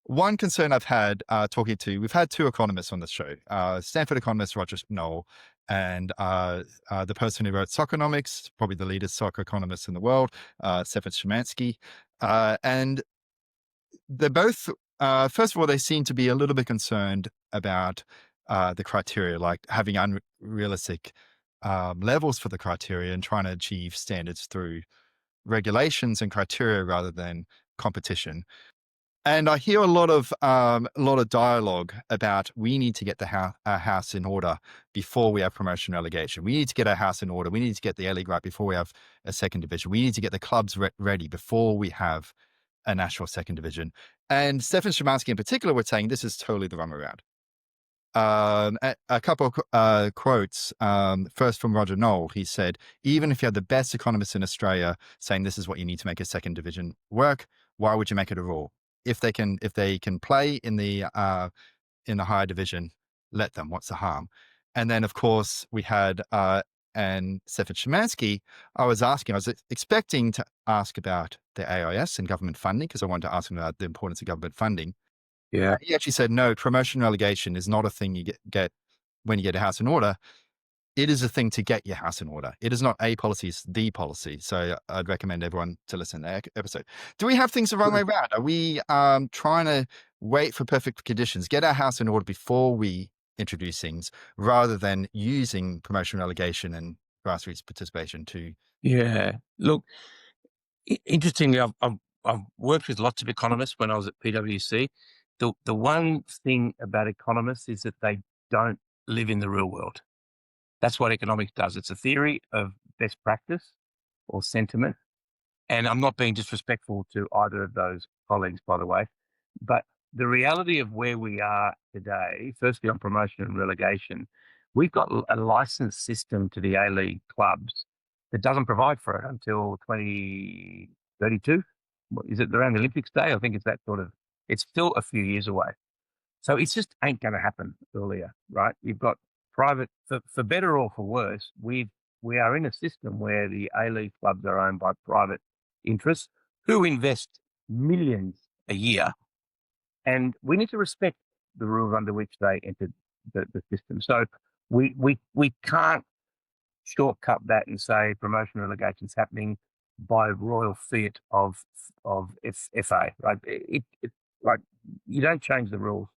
one concern I've had talking to. We've had two economists on the show: Stanford economist Roger Knoll, and the person who wrote Soccernomics, probably the leading soccer economist in the world, Stefan Szymanski. And they're both. First of all, they seem to be a little bit concerned about the criteria, like having unrealistic levels for the criteria and trying to achieve standards through regulations and criteria rather than competition. And I hear a lot of dialogue about we need to get our house in order before we have promotion relegation. We need to get our house in order. We need to get the A League right before we have a second division. We need to get the clubs ready before we have a national second division. And Stefan Szymanski in particular was saying this is totally the wrong way around. A couple of quotes. First from Roger Knoll, he said, "Even if you had the best economists in Australia saying this is what you need to make a second division work, why would you make it a rule? If they can play in the higher division, let them. What's the harm?" And then, of course, we had and Stefan Szymanski. I was expecting to ask about the AIS and government funding because I wanted to ask him about the importance of government funding. Yeah. He actually said, no, promotion relegation is not a thing you get when you get a house in order. It is a thing to get your house in order. It is not a policy, it's the policy. So I'd recommend everyone to listen to that episode. Do we have things the wrong way around? Are we trying to wait for perfect conditions, get our house in order before we introduce things, rather than using promotion relegation and grassroots participation to... Yeah. Look, interestingly, I've worked with lots of economists when I was at PwC. The one thing about economists is that they don't live in the real world. That's what economics does. It's a theory of best practice or sentiment. And I'm not being disrespectful to either of those colleagues, by the way. But the reality of where we are today, firstly on promotion and relegation, we've got a licensed system to the A-League clubs that doesn't provide for it until 2032. Is it around the Olympics Day? I think it's that sort of, it's still a few years away. So it just ain't going to happen earlier, right? You've got private, for better or for worse, we are in a system where the A-League clubs are owned by private interests who invest millions a year, and we need to respect the rules under which they entered the system. So we can't shortcut that and say promotion relegation is happening by royal fiat of FA, right? Like you don't change the rules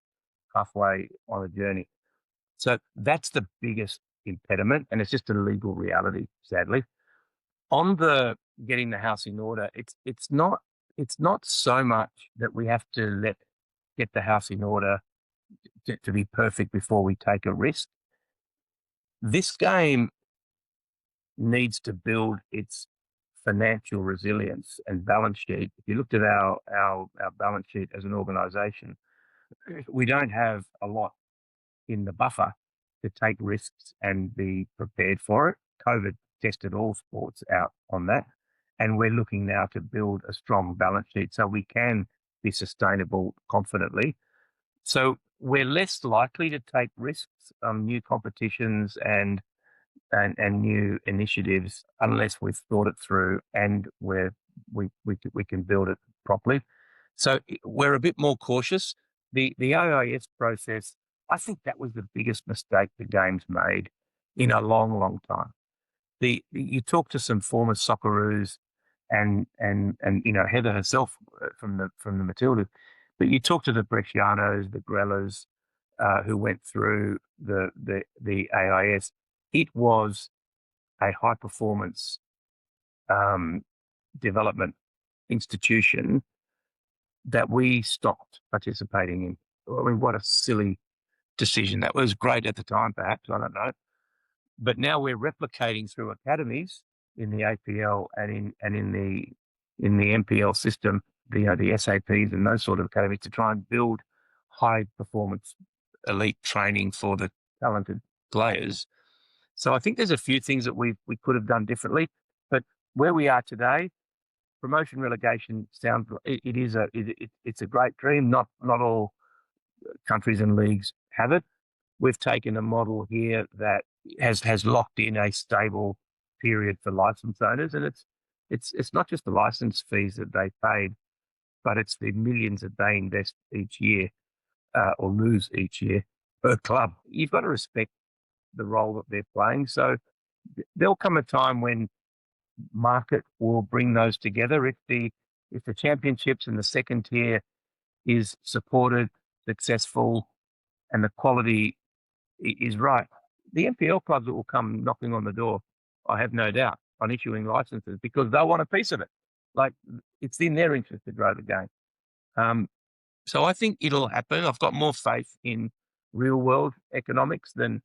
halfway on a journey. So that's the biggest impediment, and it's just a legal reality, sadly. On the getting the house in order, it's not so much that we have to get the house in order to be perfect before we take a risk. This game needs to build its financial resilience and balance sheet. If you looked at our balance sheet as an organization, we don't have a lot in the buffer to take risks and be prepared for it. COVID tested all sports out on that. And we're looking now to build a strong balance sheet so we can be sustainable confidently. So we're less likely to take risks on new competitions and new initiatives unless we've thought it through and we can build it properly. So we're a bit more cautious. The AIS process, I think that was the biggest mistake the game's made in a long, long time. You talk to some former Socceroos and Heather herself from the Matildas, but you talk to the Brescianos, the Grellas, who went through the AIS. It was a high performance development institution that we stopped participating in. I mean, what a silly decision. That was great at the time, perhaps, I don't know. But now we're replicating through academies in the APL and in the NPL system, the SAPs and those sort of academies to try and build high performance elite training for the talented players. So I think there's a few things that we could have done differently, but where we are today, promotion relegation sounds it's a great dream. Not all countries and leagues have it. we've taken a model here that has locked in a stable period for license owners, and it's not just the license fees that they paid, but it's the millions that they invest each year or lose each year per club. You've got to respect the role that they're playing. So there'll come a time when market will bring those together. If the championships and the second tier is supported, successful, and the quality is right, the NPL clubs will come knocking on the door, I have no doubt, on issuing licenses because they'll want a piece of it. Like, it's in their interest to grow the game. So I think it'll happen. I've got more faith in real world economics than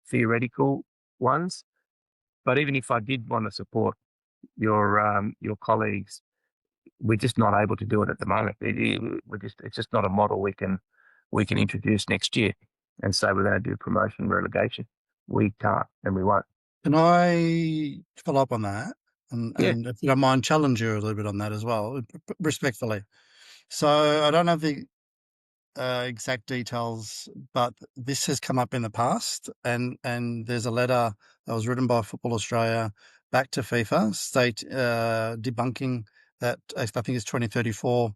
theoretical ones. But even if I did want to support your colleagues, we're just not able to do it at the moment. It's just not a model we can introduce next year and say we're going to do promotion relegation. We can't and we won't. Can I follow up on that? Yeah. And if you don't mind, challenge you a little bit on that as well, respectfully. So I don't have the exact details, but this has come up in the past, and there's a letter that was written by Football Australia back to FIFA, debunking that I think it's 2034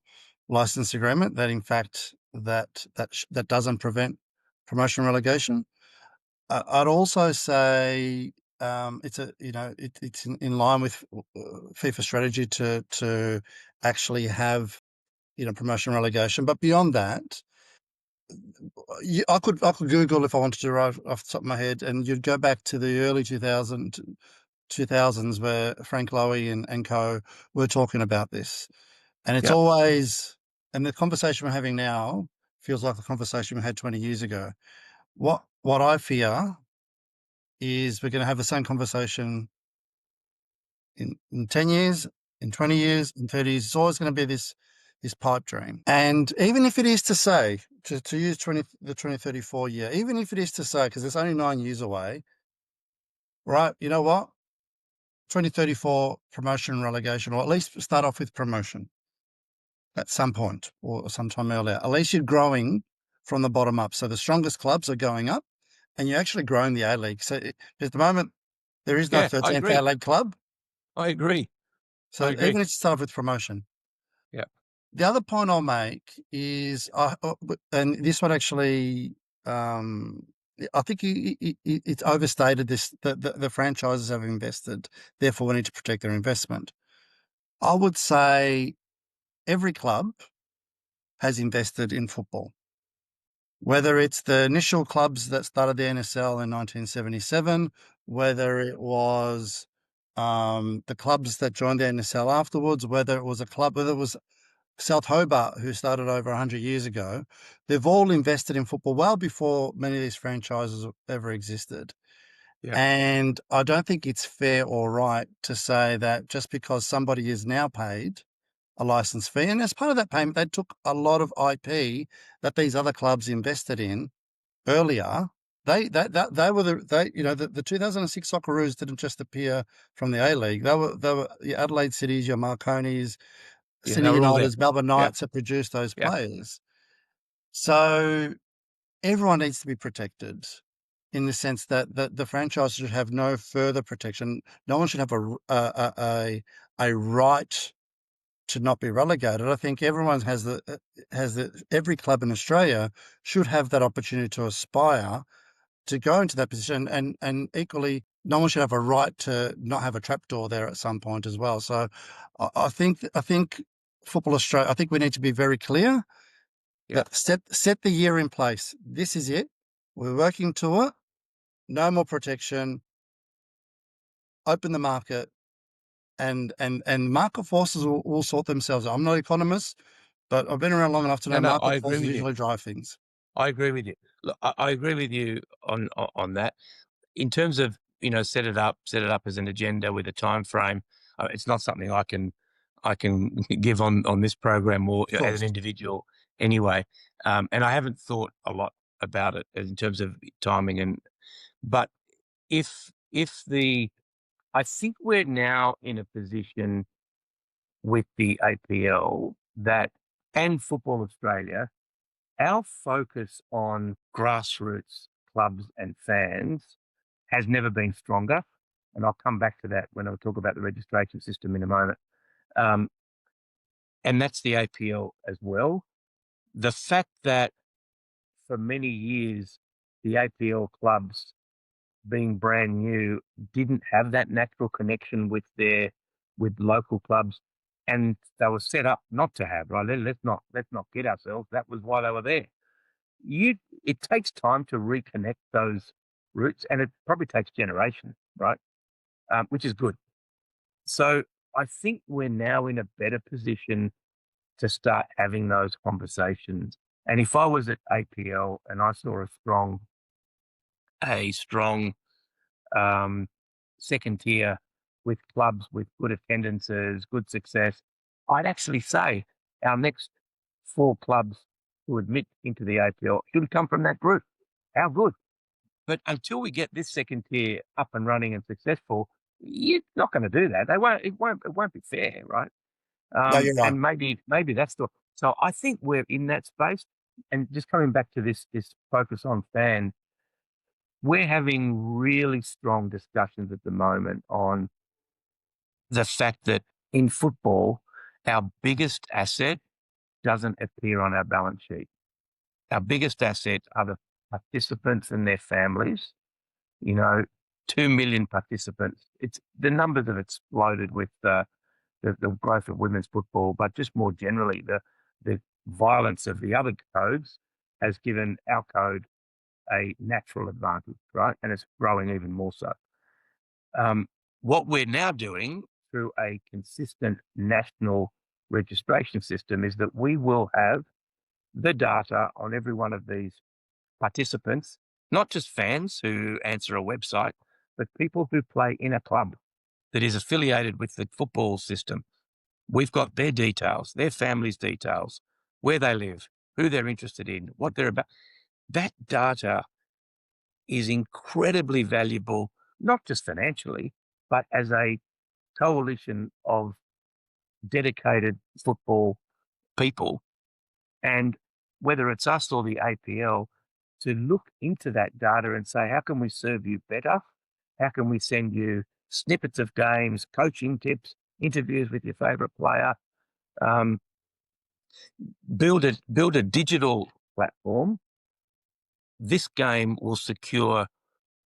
license agreement that in fact that doesn't prevent promotion relegation. I'd also say it's it's in line with FIFA strategy to actually have promotion relegation, but beyond that, I could Google if I wanted to right off the top of my head, and you'd go back to the early 2000s where Frank Lowy and co were talking about this, and it's Yep. always, and the conversation we're having now feels like the conversation we had 20 years ago. What I fear is we're going to have the same conversation in 10 years, in 20 years, in 30 years. It's always going to be this pipe dream. And even if it is to say, to use the 2034 year, even if it is to say, because it's only 9 years away, right, you know what? 2034 promotion and relegation, or at least start off with promotion at some point or sometime earlier. At least you're growing from the bottom up. So the strongest clubs are going up and you're actually growing the A-League. So at the moment, there is no Yeah, I 13th agree. A-League club. I agree. So I agree. even if you start off with promotion. Yeah. The other point I'll make is, and this one actually, I think it's overstated this, that the franchises have invested, therefore we need to protect their investment. I would say every club has invested in football, whether it's the initial clubs that started the NSL in 1977, whether it was the clubs that joined the NSL afterwards, whether it was South Hobart, who started over 100 years ago. They've all invested in football well before many of these franchises ever existed. Yeah. And I don't think it's fair or right to say that just because somebody is now paid a license fee, and as part of that payment, they took a lot of IP that these other clubs invested in earlier. The 2006 Socceroos didn't just appear from the A-League. They were the Adelaide Cities, your Marconis, Yeah, Sydney they were all there. United's, Melbourne Yeah. Knights have produced those Yeah. players. So everyone needs to be protected in the sense that the franchise should have no further protection. No one should have a right to not be relegated. I think everyone every club in Australia should have that opportunity to aspire to go into that position, and equally, no one should have a right to not have a trapdoor there at some point as well. So, I think Football Australia. I think we need to be very clear that set the year in place. This is it. We're working to it. No more protection. Open the market, and market forces will sort themselves out. I'm not an economist, but I've been around long enough to know No, I market agree forces with you. usually drive things. I agree with you. Look, I agree with you on that. In terms of set it up as an agenda with a time frame. It's not something I can give on this program or as an individual anyway. And I haven't thought a lot about it in terms of timing. But if I think we're now in a position with the APL and Football Australia our focus on grassroots clubs and fans has never been stronger. And I'll come back to that when I talk about the registration system in a moment. Um, and that's the APL as well. The fact that for many years, the APL clubs being brand new didn't have that natural connection with local clubs, and they were set up not to have, right. Let's not kid ourselves. That was why they were there. you it takes time to reconnect those roots, and it probably takes generations, right? Which is good. So I think we're now in a better position to start having those conversations. And if I was at APL and I saw a strong um, second tier with clubs with good attendances, good success, I'd actually say our next four clubs who admit into the APL should come from that group. How good? But until we get this second tier up and running and successful, you're not going to do that. They won't. It won't. It won't be fair, right? No, you're right. And maybe that's the. So I think we're in that space. And just coming back to this focus on fans, we're having really strong discussions at the moment on the fact that in football, our biggest asset doesn't appear on our balance sheet. Our biggest asset are the participants and their families. You know, 2 million participants. It's the numbers have exploded with the growth of women's football, but just more generally, the violence of the other codes has given our code a natural advantage, right? And it's growing even more so. What we're now doing through a consistent national registration system is that we will have the data on every one of these participants, not just fans who answer a website, but people who play in a club that is affiliated with the football system. We've got their details, their family's details, where they live, who they're interested in, what they're about. That data is incredibly valuable, not just financially, but as a coalition of dedicated football people. And whether it's us or the APL, to look into that data and say, how can we serve you better? How can we send you snippets of games, coaching tips, interviews with your favorite player? Um, build a digital platform. This game will secure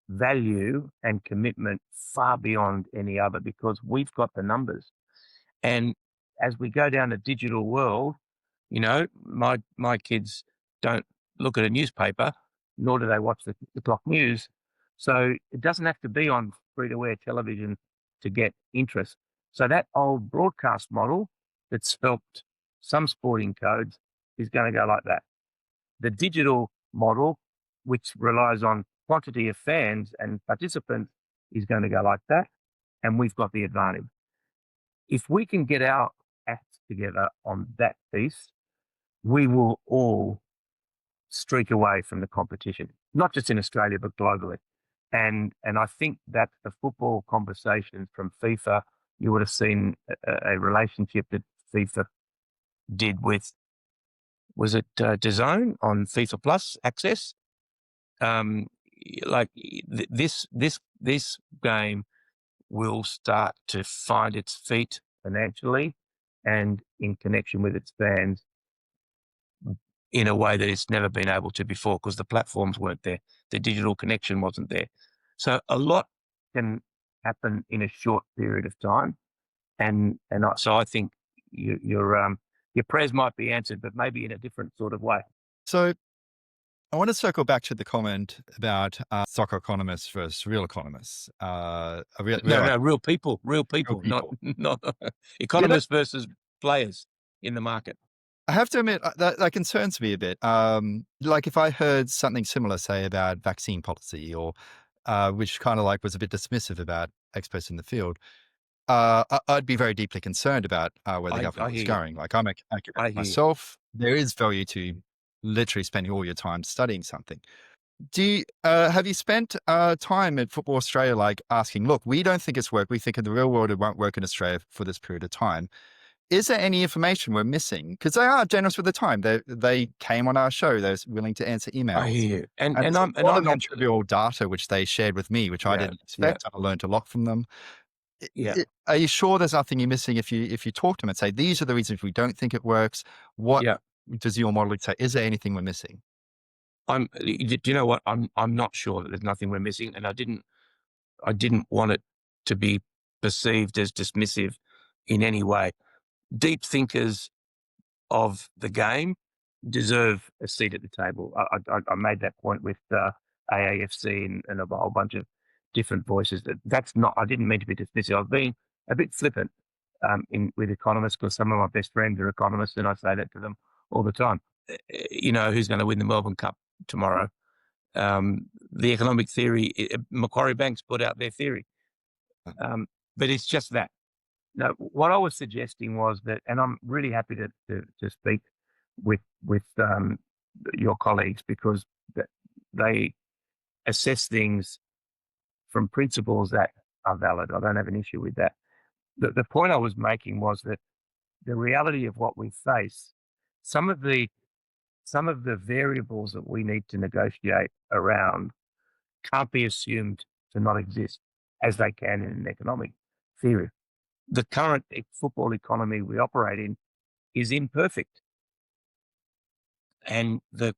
value and commitment far beyond any other because we've got the numbers. And as we go down a digital world, my kids don't look at a newspaper, nor do they watch the clock news. So it doesn't have to be on free-to-air television to get interest. So that old broadcast model that's helped some sporting codes is going to go like that. The digital model, which relies on quantity of fans and participants, is going to go like that. And we've got the advantage. If we can get our acts together on that piece, we will all streak away from the competition, not just in Australia, but globally. And I think that the football conversations from FIFA, you would have seen a relationship that FIFA did with, was it DAZN on FIFA Plus access? This game will start to find its feet financially and in connection with its fans in a way that it's never been able to before because the platforms weren't there. The digital connection wasn't there. So a lot can happen in a short period of time. So I think your prayers might be answered, but maybe in a different sort of way. So I want to circle back to the comment about soccer economists versus real economists. Real people, Real people. not Yeah, economists versus players in the market. I have to admit that concerns me a bit. Like if I heard something similar, say about vaccine policy, or which kind of like was a bit dismissive about experts in the field, I'd be very deeply concerned about where the I government was hear you. going. Like I'm a I academic hear you. myself. There is value to literally spending all your time studying something. Have you spent time at Football Australia, like asking, look, we don't think it's worked. We think in the real world it won't work in Australia for this period of time. is there any information we're missing? Because they are generous with the time. They came on our show. They're willing to answer I emails. hear you, and And and there's I'm a lot of happy. non-trivial data which they shared with me, which I Yeah, didn't yeah, expect. I learned a lot from them. yeah. Are you sure there's nothing you're missing if you talk to them and say, these are the reasons we don't think it works? What Yeah, does your model say? Is there anything we're missing? Do you know what? I'm not sure that there's nothing we're missing, and I didn't want it to be perceived as dismissive in any way. Deep thinkers of the game deserve a seat at the table. I made that point with AAFC and a whole bunch of different voices. That's not. I didn't mean to be dismissive. I was being a bit flippant in with economists, because some of my best friends are economists, and I say that to them all the time. Who's going to win the Melbourne Cup tomorrow? The economic theory. Macquarie Bank's put out their theory, but it's just that. No, what I was suggesting was that, and I'm really happy to speak with your colleagues, because they assess things from principles that are valid. I don't have an issue with that. The point I was making was that the reality of what we face, some of the some of the variables that we need to negotiate around can't be assumed to not exist as they can in an economic theory. The current football economy we operate in is imperfect. And the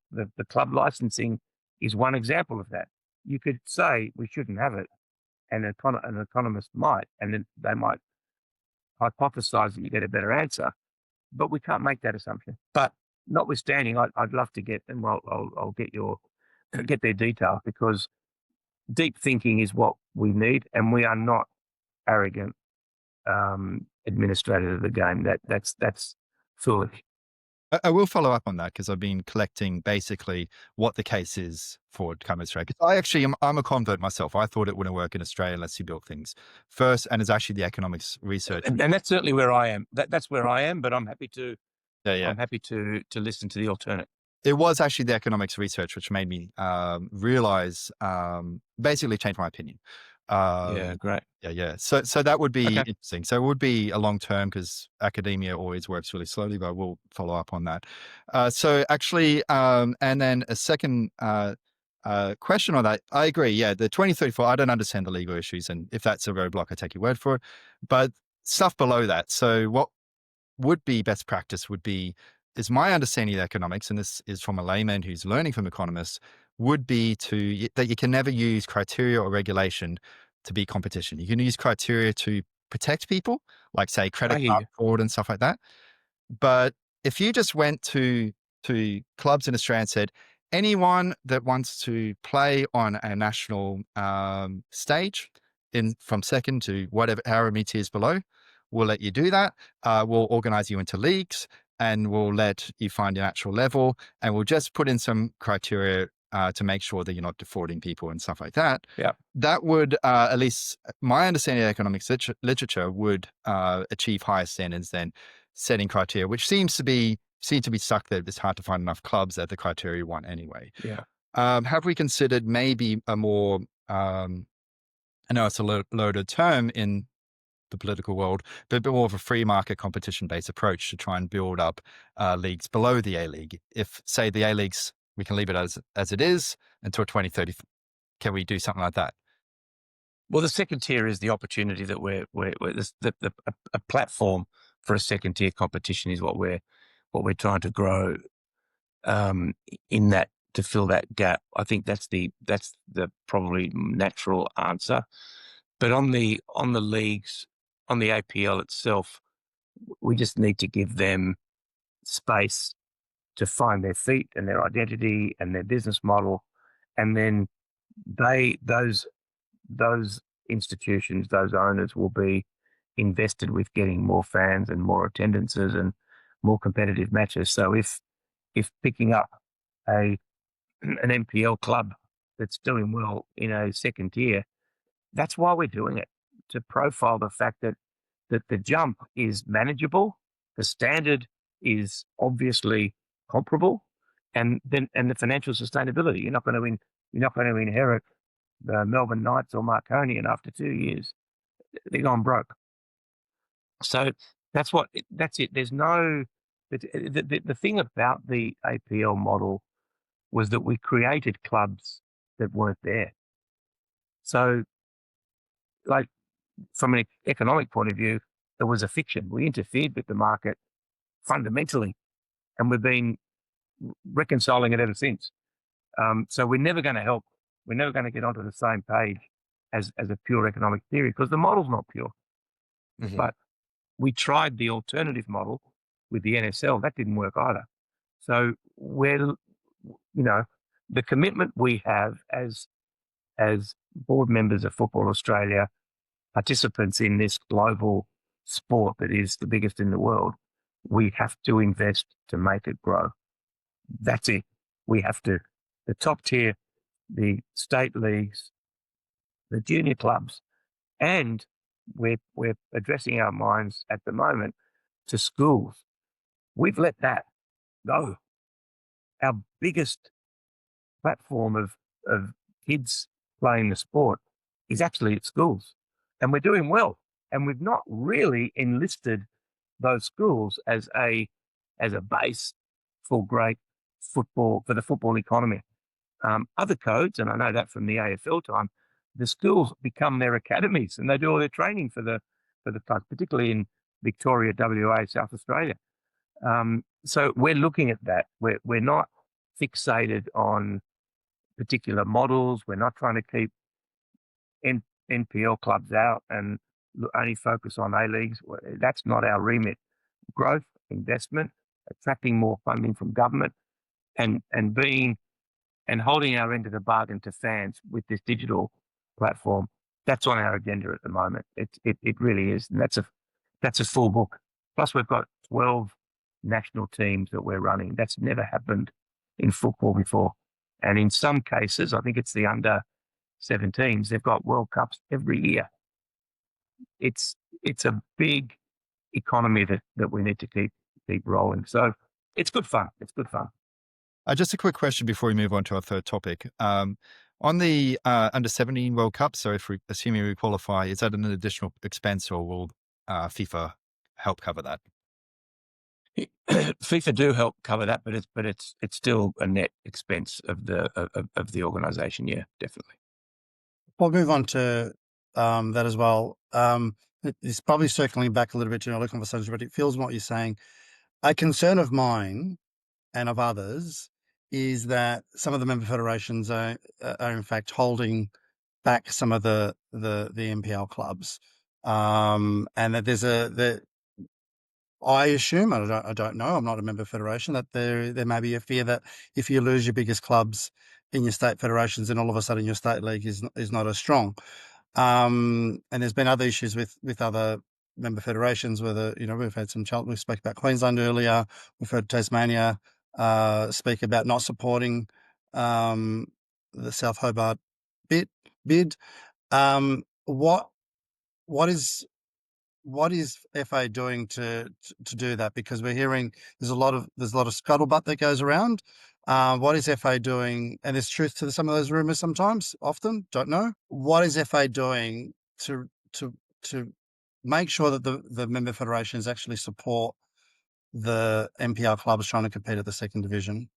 club licensing is one example of that. You could say we shouldn't have it, and an economist might, and then they might hypothesize that you get a better answer, but we can't make that assumption. But notwithstanding, I'd love to get, and I'll get their detail, because deep thinking is what we need, and we are not arrogant administrator of the game. That's foolish. I will follow up on that, because I've been collecting basically what the case is for Come Australia. 'Cause I'm a convert myself. I thought it wouldn't work in Australia unless you built things first, and it's actually the economics research. And that's certainly where I am. That's where I am. But Yeah, yeah. I'm happy to listen to the alternate. It was actually the economics research which made me realize, basically change my opinion. Yeah, great. Yeah. So that would be Okay. interesting. So it would be a long term, because academia always works really slowly, but we'll follow up on that. So actually, and then a second question on that. I agree. Yeah, the 2034. I don't understand the legal issues, and if that's a roadblock, I take your word for it. But stuff below that. So what would be best practice would be, is my understanding of economics, and this is from a layman who's learning from economists, would be that you can never use criteria or regulation to be competition. You can use criteria to protect people, like say I credit hear card you. fraud and stuff like that. But if you just went to clubs in Australia and said, anyone that wants to play on a national stage from second to whatever, however many tiers below, we'll let you do that. We'll organize you into leagues, and we'll let you find your actual level, and we'll just put in some criteria to make sure that you're not defrauding people and stuff like that. Yeah. That would, at least my understanding of economics literature, would achieve higher standards than setting criteria, which seem to be stuck there. It's hard to find enough clubs that the criteria you want anyway. Yeah. Have we considered maybe a more, I know it's a loaded term in the political world, but a bit more of a free market competition based approach to try and build up leagues below the A League? If, say, the A Leagues, we can leave it as it is until 2030, can we do something like that? Well, the second tier is the opportunity that a platform for a second tier competition is what we're trying to grow in that, to fill that gap. I think that's the probably natural answer. But on the leagues, on the APL itself, we just need to give them space to find their feet and their identity and their business model, and then those institutions, those owners, will be invested with getting more fans and more attendances and more competitive matches. So if picking up an NPL club that's doing well in a second tier, that's why we're doing it, to profile the fact that the jump is manageable, the standard is obviously comparable, and the financial sustainability. You're not going to inherit the Melbourne Knights or Marconi, and after 2 years they're gone broke. So That's it. There's no, the thing about the APL model was that we created clubs that weren't there. So, like, from an economic point of view, it was a fiction. We interfered with the market fundamentally, and we've been reconciling it ever since. So we're never going to help. We're never going to get onto the same page as a pure economic theory, because the model's not pure. Mhm. But we tried the alternative model with the NSL. That didn't work either. So the commitment we have as board members of Football Australia, participants in this global sport that is the biggest in the world, we have to invest to make it grow. That's it. We have to. The top tier, the state leagues, the junior clubs, and we're addressing our minds at the moment to schools. We've let that go. Our biggest platform of kids playing the sport is actually at schools, and we're doing well. And we've not really enlisted those schools as a base for great football, for the football economy. Other codes, and I know that from the AFL time, the schools become their academies, and they do all their training for the clubs, particularly in Victoria, WA, South Australia. So we're looking at that. We're not fixated on particular models. We're not trying to keep NPL clubs out and only focus on A leagues. That's not our remit. Growth, investment, attracting more funding from government, and being and holding our end of the bargain to fans with this digital platform. That's on our agenda at the moment. It really is, and that's a full book. Plus, we've got 12 national teams that we're running. That's never happened in football before. And in some cases, I think it's the under 17s, they've got World Cups every year. It's a big economy that we need to keep rolling. So it's good fun. It's good fun. Just a quick question before we move on to our third topic. On the under 17 World Cup, so if we assuming we qualify, is that an additional expense, or will FIFA help cover that? FIFA do help cover that, but it's still a net expense of the organisation. Yeah, definitely. We'll move on to that as well. It's probably circling back a little bit to another conversation, but it feels what you're saying. A concern of mine and of others is that some of the member federations are in fact holding back some of the NPL clubs, and that I assume, I don't know, I'm not a member federation, that there may be a fear that if you lose your biggest clubs in your state federations, then all of a sudden your state league is not as strong. And there's been other issues with other member federations, whether, we've had we spoke about Queensland earlier, we've heard Tasmania speak about not supporting the South Hobart bid. What is FA doing to do that? Because we're hearing there's a lot of scuttlebutt that goes around. What is FA doing? And there's truth to some of those rumours sometimes, often, don't know. What is FA doing to make sure that the member federations actually support the NPL clubs trying to compete at the second division?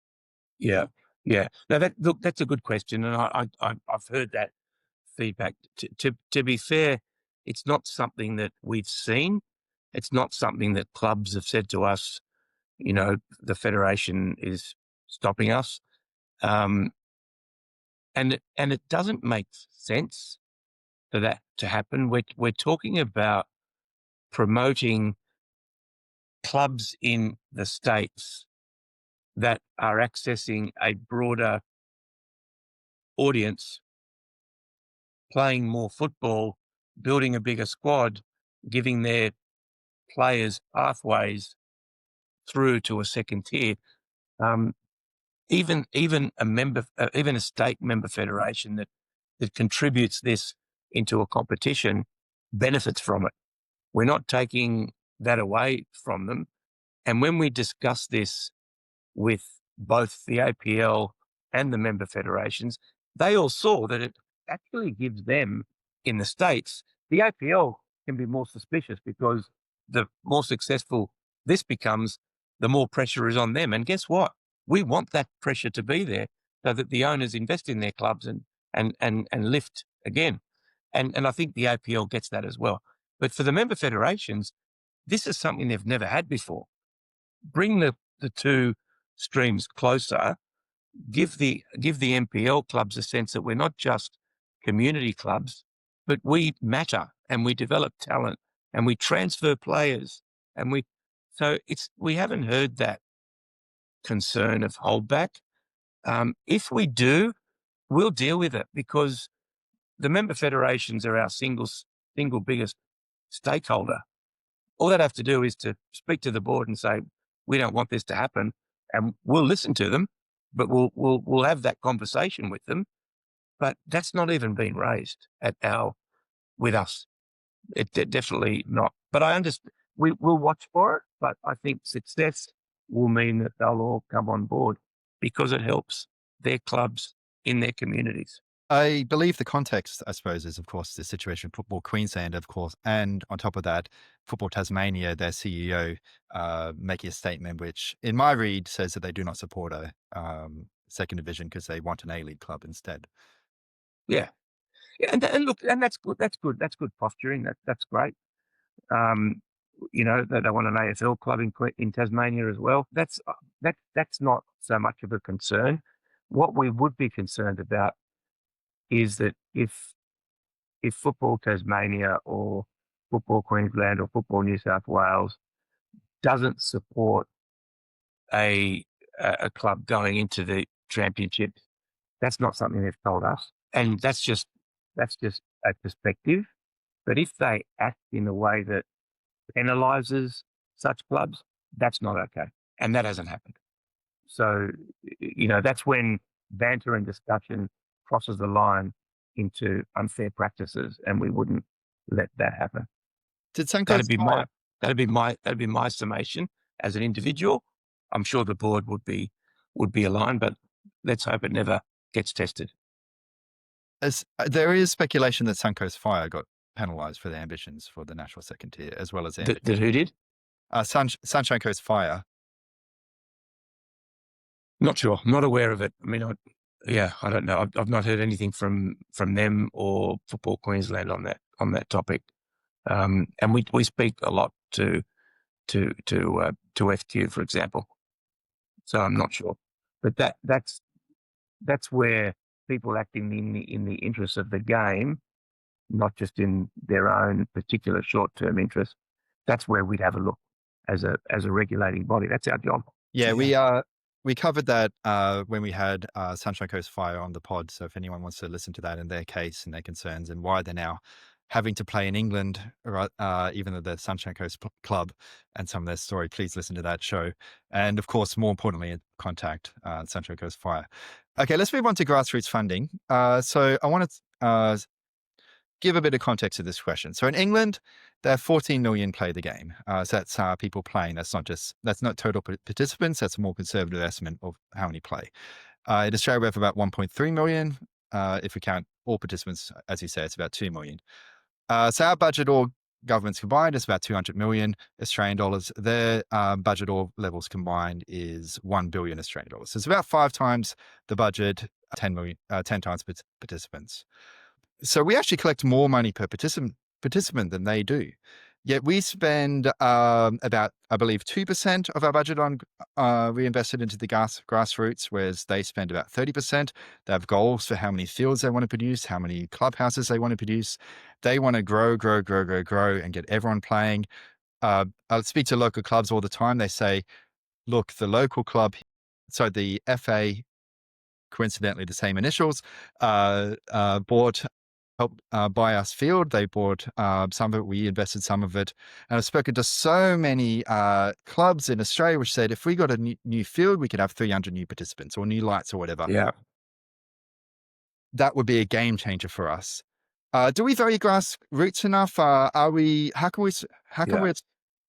Yeah, yeah. Now that's a good question, and I've heard that feedback. To be fair, it's not something that we've seen. It's not something that clubs have said to us. The federation is stopping us, and it doesn't make sense for that to happen. We're talking about promoting clubs in the States that are accessing a broader audience, playing more football, building a bigger squad, giving their players pathways through to a second tier. Even a state member federation that contributes this into a competition benefits from it. We're not taking that away from them. And when we discuss this with both the APL and the member federations, they all saw that it actually gives them in the States. The APL can be more suspicious because the more successful this becomes, the more pressure is on them. And guess what? We want that pressure to be there so that the owners invest in their clubs and lift again. And I think the APL gets that as well. But for the member federations, this is something they've never had before. Bring the two streams closer, give the MPL clubs a sense that we're not just community clubs, but we matter and we develop talent and we transfer players and we haven't heard that concern of holdback. If we do, we'll deal with it because the member federations are our single biggest stakeholder. All they'd have to do is to speak to the board and say, we don't want this to happen, and we'll listen to them, but we'll have that conversation with them. But that's not even been raised with us. Definitely not. But I understand. We'll watch for it, but I think success will mean that they'll all come on board because it helps their clubs in their communities. I believe the context, I suppose, is, of course, the situation Football Queensland, of course, and on top of that, Football Tasmania, their CEO, making a statement which, in my read, says that they do not support a second division because they want an A-League club instead. Yeah. And look, and that's good. That's good. That's good posturing. That's great. They want an AFL club in Tasmania as well. That's not so much of a concern. What we would be concerned about is that if Football Tasmania or Football Queensland or Football New South Wales doesn't support a club going into the championship, that's not something they've told us, and that's just a perspective. But if they act in a way that penalises such clubs, that's not okay, and that hasn't happened. So, that's when banter and discussion crosses the line into unfair practices, and we wouldn't let that happen. That'd be my summation as an individual. I'm sure the board would be aligned, but let's hope it never gets tested. There is speculation that Suncoast Fire got penalised for their ambitions for the national second tier, as well as that who did? Sunshine Coast Fire. Not sure. I'm not aware of it. I mean, I don't know. I've not heard anything from them or Football Queensland on that topic. And we speak a lot to FQ, for example. So I'm not sure, but that's where people acting in the interests of the game, not just in their own particular short-term interest. That's where we'd have a look as a regulating body. That's our job. Yeah, we covered that when we had Sunshine Coast Fire on the pod. So if anyone wants to listen to that and their case and their concerns and why they're now having to play in England, even though they're Sunshine Coast Club, and some of their story, please listen to that show. And of course, more importantly, contact Sunshine Coast Fire. Okay, let's move on to grassroots funding. So I want to give a bit of context to this question. So in England, there are 14 million play the game. So that's people playing. That's not total participants. That's a more conservative estimate of how many play. In Australia, we have about 1.3 million. If we count all participants, as you say, it's about 2 million. So our budget, all governments combined, is about 200 million Australian dollars. Their budget, all levels combined, is 1 billion Australian dollars. So it's about 5 times the budget, 10 times participants. So we actually collect more money per participant than they do. Yet we spend about, I believe, 2% of our budget on reinvested into the grassroots, whereas they spend about 30%. They have goals for how many fields they want to produce, how many clubhouses they want to produce. They want to grow, and get everyone playing. I speak to local clubs all the time. They say, look, the local club, so the FA, coincidentally the same initials, helped buy us field. They bought some of it. We invested some of it. And I've spoken to so many clubs in Australia which said, if we got a new field, we could have 300 new participants or new lights or whatever. Yeah. That would be a game changer for us. Do we value grassroots enough? How come we're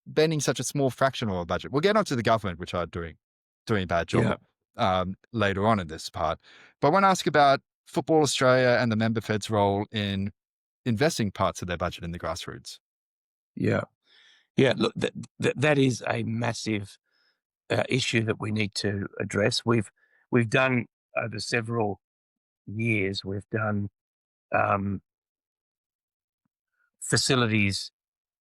spending such a small fraction of our budget? We'll get onto the government, which are doing a bad job later on in this part. But I want to ask about Football Australia and the member fed's role in investing parts of their budget in the grassroots. Yeah. Yeah, look, that is a massive issue that we need to address. We've done over several years. We've done um, facilities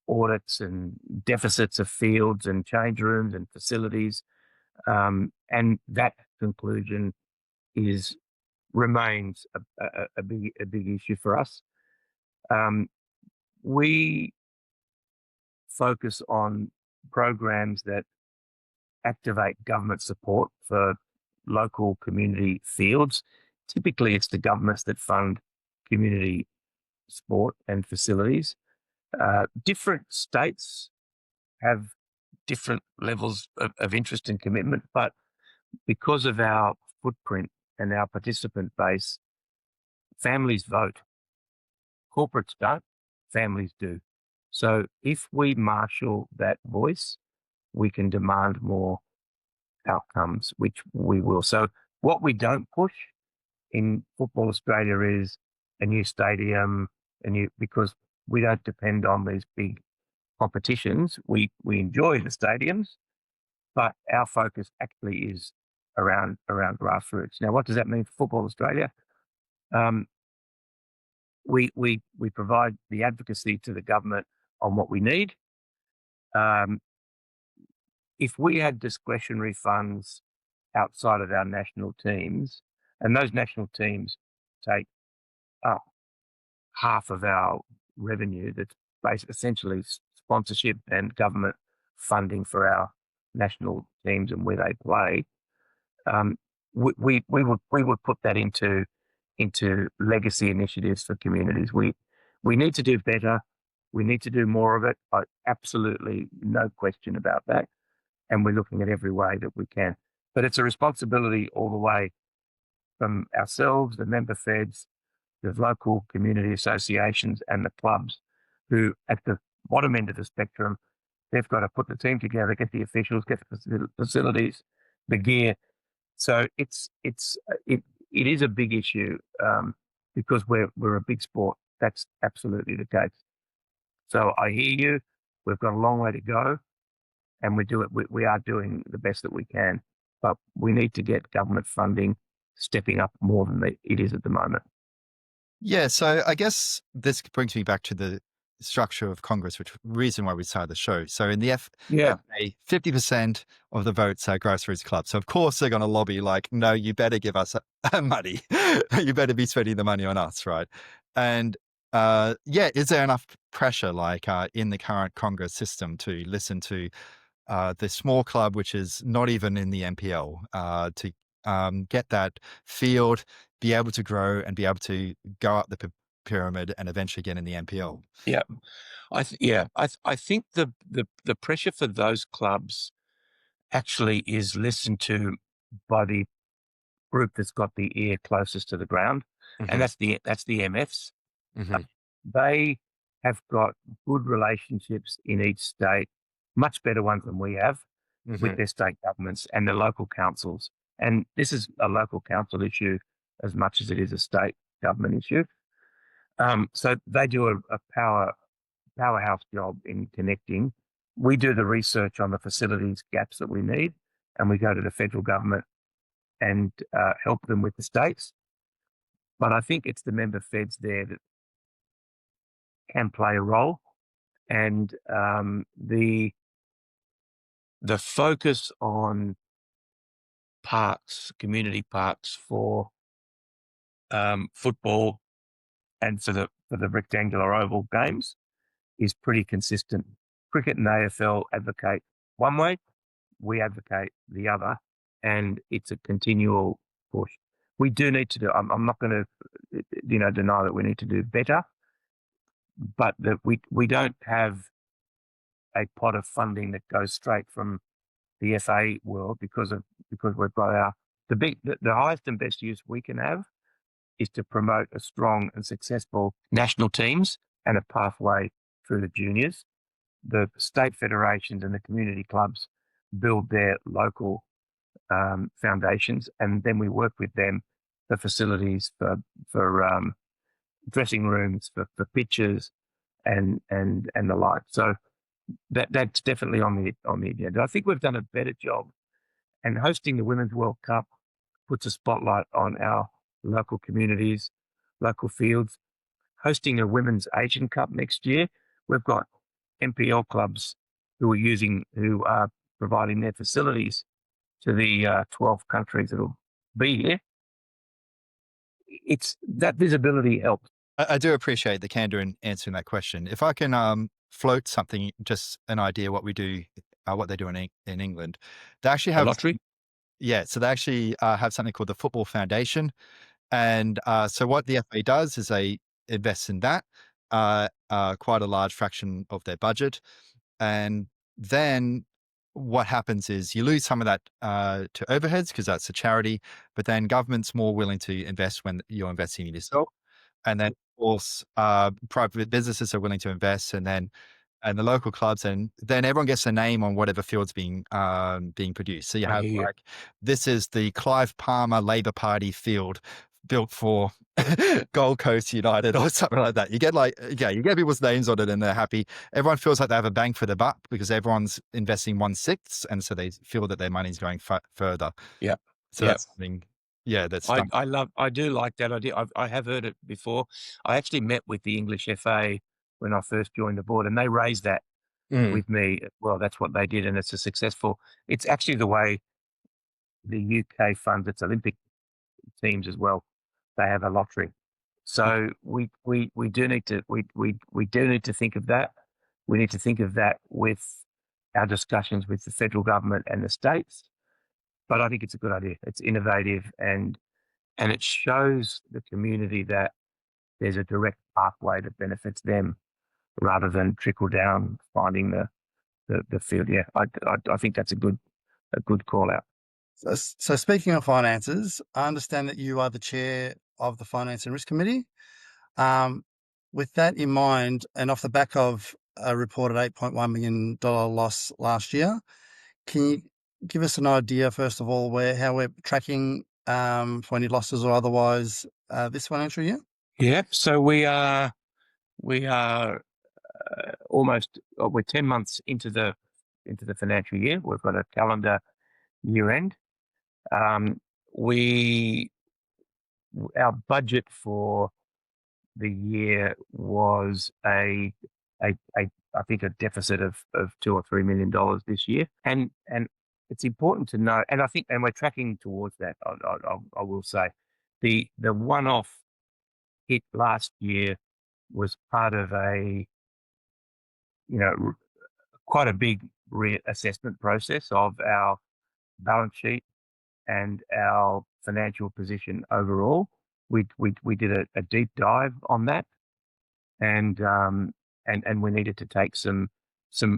audits and deficits of fields and change rooms and facilities, and that conclusion is remains a big issue for us. Um, we focus on programs that activate government support for local community fields. Typically, it's the governments that fund community sport and facilities. Different states have different levels of interest and commitment, but because of our footprint and our participant base, families vote. Corporates don't, families do. So if we marshal that voice, we can demand more outcomes, which we will. So what we don't push in Football Australia is a new stadium, because we don't depend on these big competitions. We enjoy the stadiums, but our focus actually is around grassroots. Now, what does that mean for Football Australia? Um, we provide the advocacy to the government on what we need. If we had discretionary funds outside of our national teams, and those national teams take up half of our revenue, that's essentially sponsorship and government funding for our national teams and where they play. We would put that into legacy initiatives for communities. We need to do better. We need to do more of it. Absolutely no question about that. And we're looking at every way that we can. But it's a responsibility all the way from ourselves, the member feds, the local community associations, and the clubs, who at the bottom end of the spectrum, they've got to put the team together, get the officials, get the facilities, the gear. So it is a big issue, because we're a big sport. That's absolutely the case. So I hear you. We've got a long way to go, and we are doing the best that we can, but we need to get government funding stepping up more than it is at the moment. Yeah, so I guess this brings me back to the structure of Congress, which reason why we started the show. So in the Yeah. FA, 50% of the votes are grassroots clubs. So of course they're going to lobby like, no, you better give us money. You better be spending the money on us, right? And is there enough pressure in the current Congress system to listen to the small club, which is not even in the NPL, to get that field, be able to grow and be able to go up the pyramid and eventually get in the NPL? Yeah, I think the pressure for those clubs actually is listened to by the group that's got the ear closest to the ground, and that's the MFs. Mm-hmm. They have got good relationships in each state, much better ones than we have, with their state governments and their local councils. And this is a local council issue as much as it is a state government issue. So they do a powerhouse job in connecting. We do the research on the facilities gaps that we need, and we go to the federal government and help them with the states. But I think it's the member feds there that can play a role, and the focus on community parks for football and for the rectangular oval games is pretty consistent. Cricket and AFL advocate one way, we advocate the other, and it's a continual push. We do need to do. I'm not going to, deny that we need to do better, but that we don't have a pot of funding that goes straight from the FA world because we've got the highest and best use we can have is to promote a strong and successful national teams and a pathway through the juniors. The state federations and the community clubs build their local foundations, and then we work with them for facilities, for dressing rooms, for pitches, and the like. So that's definitely on the agenda. I think we've done a better job, and hosting the Women's World Cup puts a spotlight on our local communities, local fields. Hosting a Women's Asian Cup next year, we've got MPL clubs who are providing their facilities to the 12 countries that'll be here. It's that visibility helps. I do appreciate the candor in answering that question. If I can float something, just an idea what we do, what they do in England, they actually A have lottery. yeah, so they actually have something called the Football Foundation, and so what the FA does is they invest in that, quite a large fraction of their budget, and then what happens is you lose some of that to overheads because that's a charity, but then government's more willing to invest when you're investing in yourself. And then, of course, private businesses are willing to invest, and the local clubs, and then everyone gets a name on whatever field's being produced. So you I have hear you. like, this is the Clive Palmer Labour Party field built for Gold Coast United or something like that. You get you get people's names on it and they're happy. Everyone feels like they have a bang for the buck because everyone's investing 1/6, and so they feel that their money's going further. Yeah. So Yeah. that's something, yeah, that's done. I do like that idea. I have heard it before. I actually met with the English FA when I first joined the board, and they raised that Mm. with me. Well, that's what they did, and it's actually the way the UK funds its Olympic teams as well. They have a lottery. So we do need to we do need to think of that. We need to think of that with our discussions with the federal government and the states. But I think it's a good idea. It's innovative, and it shows the community that there's a direct pathway that benefits them rather than trickle down finding the field. Yeah, I think that's a good call out. So speaking of finances, I understand that you are the chair of the Finance and Risk Committee. With that in mind, and off the back of a reported $8.1 million loss last year, can you give us an idea, first of all, how we're tracking for any losses or otherwise this financial year? Yeah, so we are we're 10 months into the financial year. We've got a calendar year end. We Our budget for the year was I think a deficit of $2 or $3 million this year, and it's important to know, and I think, and we're tracking towards that. I will say, the one-off hit last year was part of a quite a big reassessment process of our balance sheet and our financial position overall. We did a deep dive on that, and we needed to take some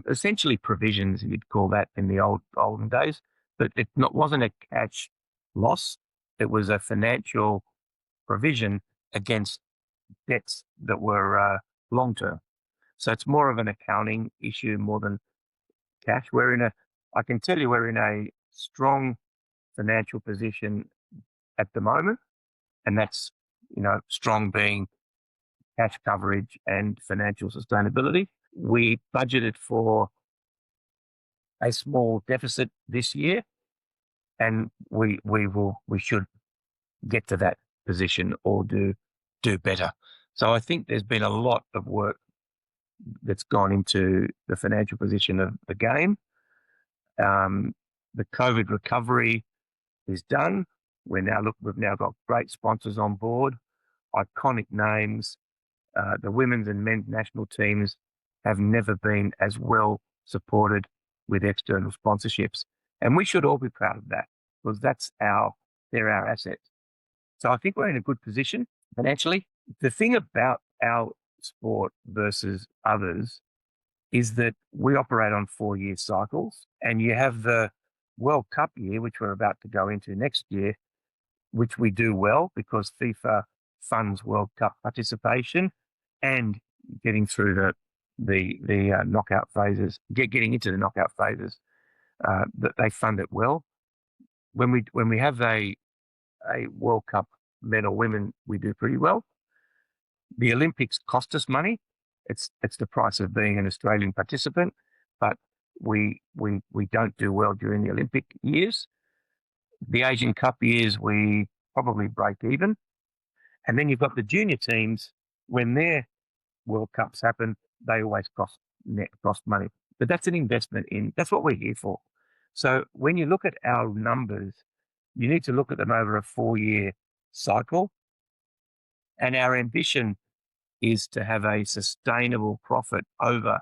essentially provisions, you'd call that in the olden days, but wasn't a cash loss. It was a financial provision against debts that were long term. So it's more of an accounting issue more than cash. I can tell you we're in a strong financial position at the moment, and that's, strong being cash coverage and financial sustainability. We budgeted for a small deficit this year, and we should get to that position or do better. So I think there's been a lot of work that's gone into the financial position of the game. The COVID recovery is done. We've now got great sponsors on board, iconic names. The women's and men's national teams have never been as well supported with external sponsorships, and we should all be proud of that because they're our assets. So I think we're in a good position financially. The thing about our sport versus others is that we operate on 4-year cycles, and you have the World Cup year, which we're about to go into next year, which we do well because FIFA funds World Cup participation and getting through the knockout phases, getting into the knockout phases, that they fund it well. When we have a World Cup, men or women, we do pretty well. The Olympics cost us money. It's the price of being an Australian participant. but we don't do well during the Olympic years. The Asian Cup years, we probably break even. And then you've got the junior teams, when their World Cups happen, they always cost money. But that's an investment that's what we're here for. So when you look at our numbers, you need to look at them over a 4-year cycle. And our ambition is to have a sustainable profit over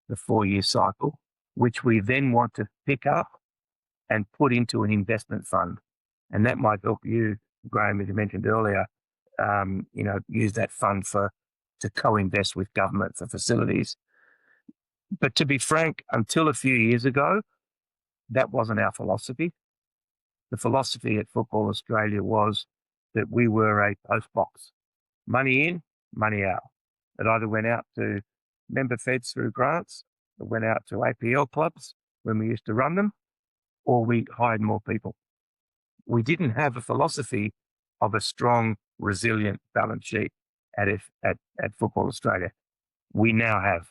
the 4-year cycle, which we then want to pick up and put into an investment fund. And that might help you, Graham, as you mentioned earlier, use that fund to co-invest with government for facilities. But to be frank, until a few years ago, that wasn't our philosophy. The philosophy at Football Australia was that we were a post box. Money in, money out. It either went out to member feds through grants, it went out to APL clubs when we used to run them, or we hired more people. We didn't have a philosophy of a strong, resilient balance sheet at Football Australia. We now have.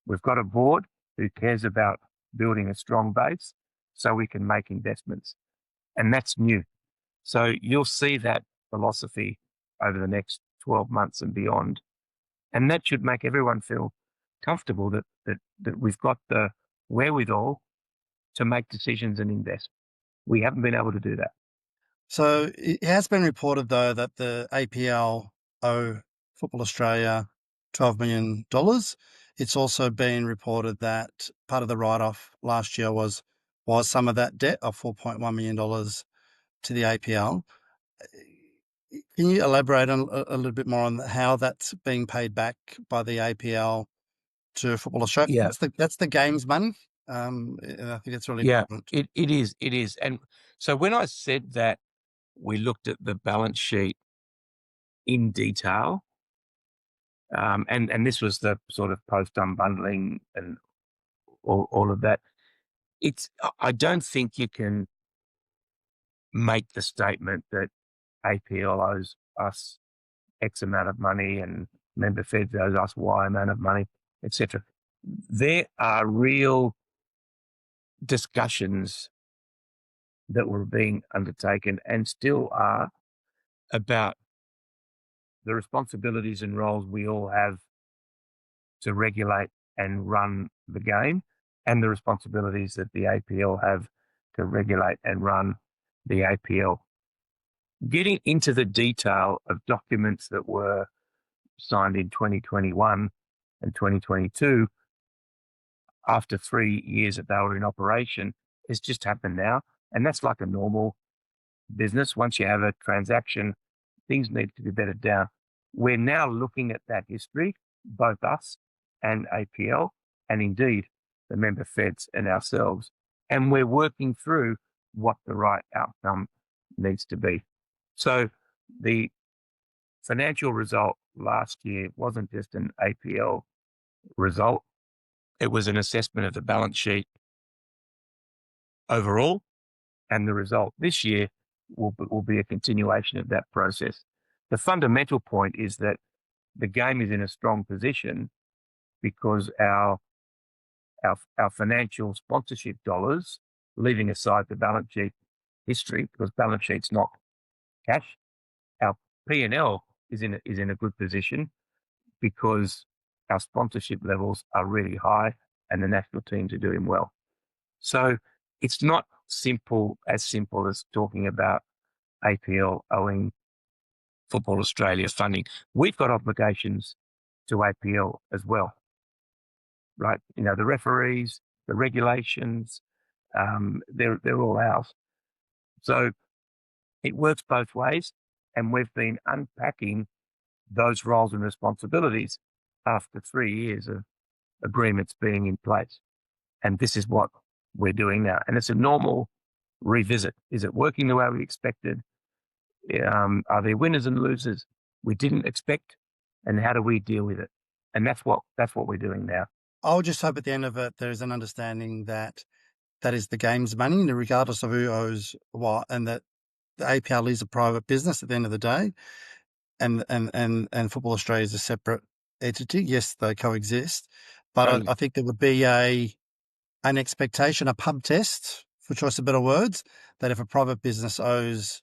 We've got a board who cares about building a strong base so we can make investments. And that's new. So you'll see that philosophy over the next 12 months and beyond. And that should make everyone feel comfortable that we've got the wherewithal to make decisions and invest. We haven't been able to do that. So it has been reported, though, that the APL owe Football Australia $12 million. It's also been reported that part of the write-off last year was some of that debt of $4.1 million to the APL. Can you elaborate on a little bit more on how that's being paid back by the APL to Football Australia? Yeah. That's the games money. And I think it's really important. It is. And so when I said that we looked at the balance sheet in detail, and this was the sort of post unbundling and all of that, I don't think you can make the statement that APL owes us X amount of money and member feds owes us Y amount of money, etc. There are real discussions that were being undertaken and still are about the responsibilities and roles we all have to regulate and run the game, and the responsibilities that the APL have to regulate and run the APL. Getting into the detail of documents that were signed in 2021 and 2022 after 3 years that they were in operation has just happened now. And that's like a normal business. Once you have a transaction, things need to be bedded down. We're now looking at that history, both us and APL, and indeed the member feds and ourselves, and we're working through what the right outcome needs to be. So the financial result last year wasn't just an APL result. It was an assessment of the balance sheet overall, and the result this year will be a continuation of that process. The fundamental point is that the game is in a strong position because our financial sponsorship dollars, leaving aside the balance sheet history, because balance sheet's not cash, our P&L is in a good position because our sponsorship levels are really high and the national teams are doing well. So it's not as simple as talking about APL owing Football Australia funding. We've got obligations to APL as well, right? You know, the referees, the regulations, they're all ours. So it works both ways, and we've been unpacking those roles and responsibilities after 3 years of agreements being in place. And this is what we're doing now. And it's a normal revisit. Is it working the way we expected? Are there winners and losers we didn't expect? And how do we deal with it? And that's what we're doing now. I'll just hope at the end of it, there's an understanding that is the game's money, regardless of who owes what, and that the APL is a private business at the end of the day, and Football Australia is a separate entity. Yes, they coexist, but Totally. I think there would be a an expectation, a pub test, for choice of better words, that if a private business owes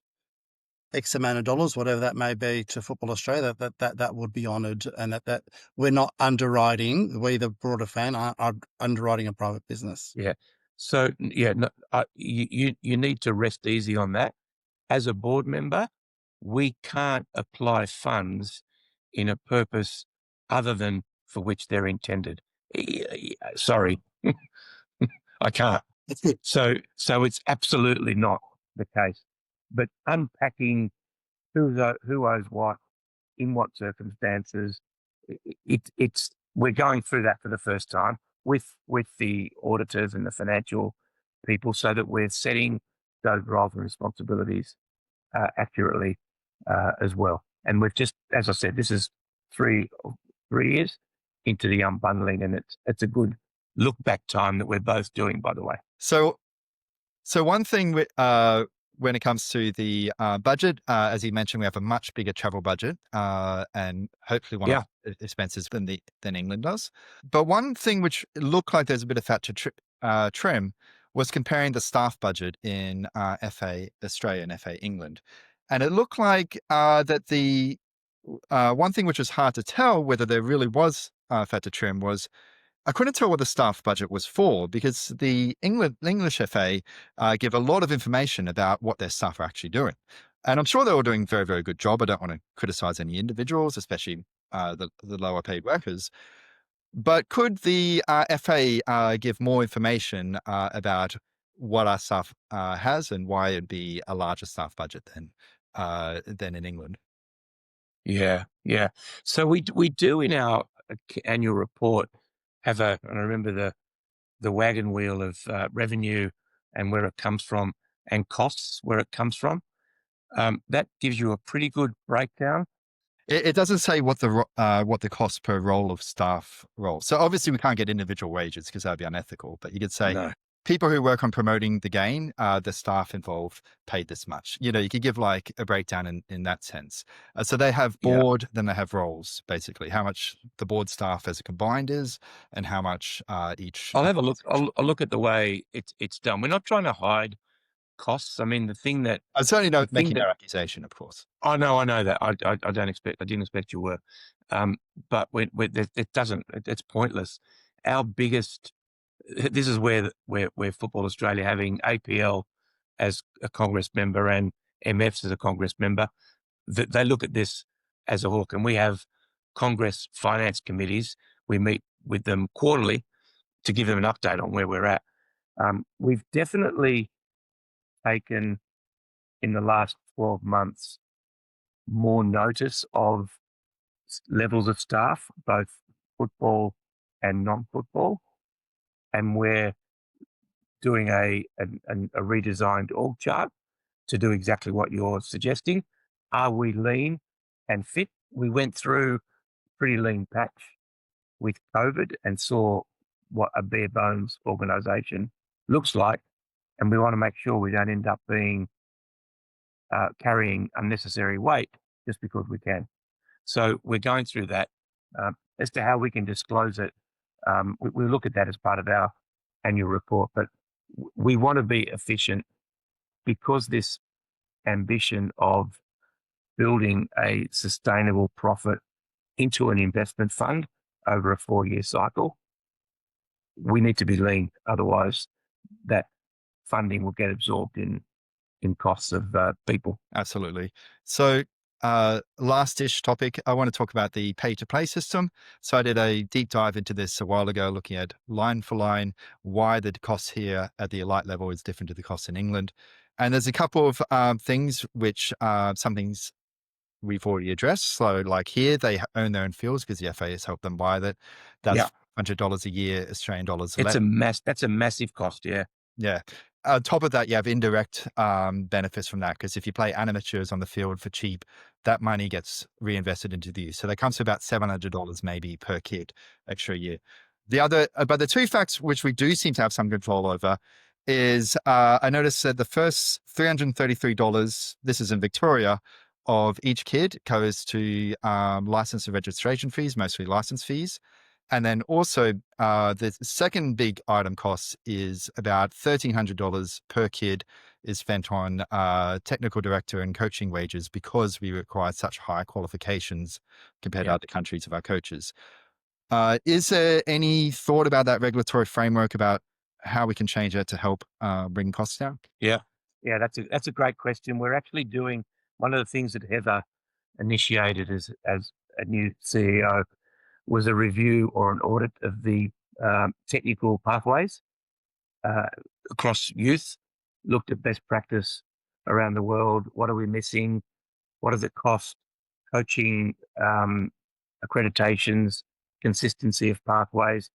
X amount of dollars, whatever that may be, to Football Australia, that would be honoured, and that we're not underwriting. We, the broader fan, are underwriting a private business. Yeah. So yeah, no, you need to rest easy on that. As a board member, we can't apply funds in a purpose other than for which they're intended. Sorry, I can't. That's good. So it's absolutely not the case. But unpacking who owes what, in what circumstances, it's we're going through that for the first time with the auditors and the financial people, so that we're setting those roles and responsibilities accurately as well. And we've just, as I said, this is three years into the unbundling, and it's a good look back time that we're both doing, by the way. So one thing when it comes to the budget, as you mentioned, we have a much bigger travel budget, and hopefully one of expenses than England does. But one thing which looked like there's a bit of fat to trim was comparing the staff budget in FA Australia and FA England, and it looked like that the one thing which was hard to tell whether there really was fat to trim was I couldn't tell what the staff budget was for, because the English FA give a lot of information about what their staff are actually doing. And I'm sure they're all doing a very, very good job. I don't want to criticize any individuals, especially the lower paid workers. But could the FA give more information about what our staff has and why it'd be a larger staff budget than in England? Yeah. So we do in our annual report have and I remember the wagon wheel of revenue and where it comes from, and costs where it comes from. That gives you a pretty good breakdown. It doesn't say what the cost per role of staff role. So obviously we can't get individual wages because that'd be unethical. But you could say No. people who work on promoting the game, the staff involved paid this much. You could give like a breakdown in that sense. So they have board, then they have roles, basically. How much the board staff as a combined is, and how much each. I'll have a look. I'll look at the way it's done. We're not trying to hide costs. I mean, the thing that I'm certainly not making no accusation, of course. I know that. I didn't expect you were. But it doesn't. It's pointless. Our biggest. This is where Football Australia, having APL as a Congress member and MFs as a Congress member, that they look at this as a hook. And we have Congress finance committees. We meet with them quarterly to give them an update on where we're at. We've definitely taken, in the last 12 months, more notice of levels of staff, both football and non-football. And we're doing a redesigned org chart to do exactly what you're suggesting. Are we lean and fit? We went through a pretty lean patch with COVID and saw what a bare bones organisation looks like. And we want to make sure we don't end up being carrying unnecessary weight just because we can. So we're going through that. As to how we can disclose it, we look at that as part of our annual report. But we want to be efficient, because this ambition of building a sustainable profit into an investment fund over a 4-year cycle, we need to be lean. Otherwise, that funding will get absorbed in costs of people. Absolutely. So last-ish topic, I want to talk about the pay-to-play system. So I did a deep dive into this a while ago, looking at line for line, why the cost here at the elite level is different to the cost in England. And there's a couple of things which some things we've already addressed. So like here, they own their own fields because the FA has helped them buy that. That's $100 a year, Australian dollars. That's a massive cost, yeah. Yeah. On top of that, you have indirect benefits from that, because if you play amateurs on the field for cheap, that money gets reinvested into the youth. So that comes to about $700 maybe per kid extra a year. But the two facts which we do seem to have some control over is I noticed that the first $333, this is in Victoria, of each kid goes to license and registration fees, mostly license fees. And then also, the second big item cost is about $1,300 per kid is spent on technical director and coaching wages because we require such high qualifications compared to Yeah. other countries of our coaches. Is there any thought about that regulatory framework about how we can change it to help bring costs down? Yeah. Yeah, that's a great question. We're actually doing one of the things that Heather initiated as a new CEO was a review or an audit of the technical pathways uh, across youth, looked at best practice around the world. What are we missing? What does it cost? Coaching, accreditations, consistency of pathways.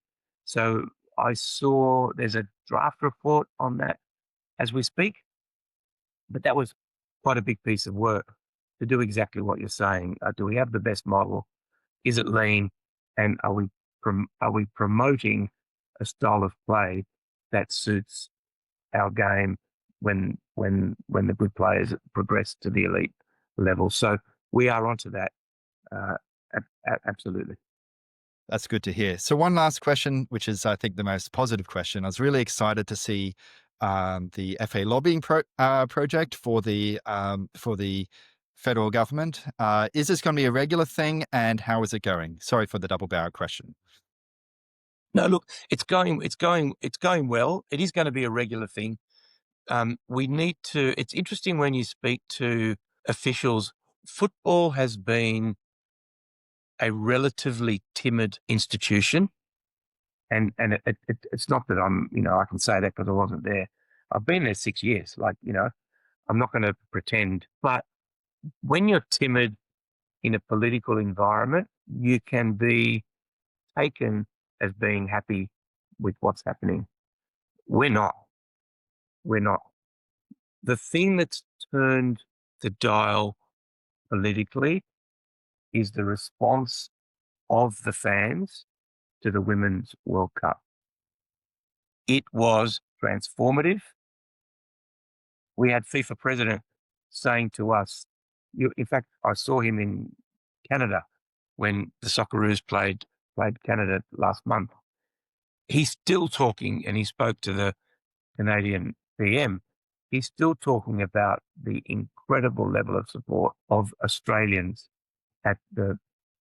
So I saw there's a draft report on that as we speak, but that was quite a big piece of work to do exactly what you're saying. Do we have the best model? Is it lean? And are we promoting a style of play that suits our game when the good players progress to the elite level? So we are onto that. Uh, Absolutely. That's good to hear. So one last question, which is, I think, the most positive question. I was really excited to see the FA lobbying project for the federal government. Is this going to be a regular thing, and how is it going? Sorry for the double-barrel question. No, look, it's going well. It is going to be a regular thing. We need to. It's interesting when you speak to officials. Football has been a relatively timid institution, and it's not that I can say that because I wasn't there. I've been there 6 years. I'm not going to pretend. But when you're timid in a political environment, you can be taken as being happy with what's happening. We're not. We're not. The thing that's turned the dial politically is the response of the fans to the Women's World Cup. It was transformative. We had FIFA president saying to us, in fact, I saw him in Canada when the Socceroos played Canada last month. He's still talking, and he spoke to the Canadian PM. He's still talking about the incredible level of support of Australians at the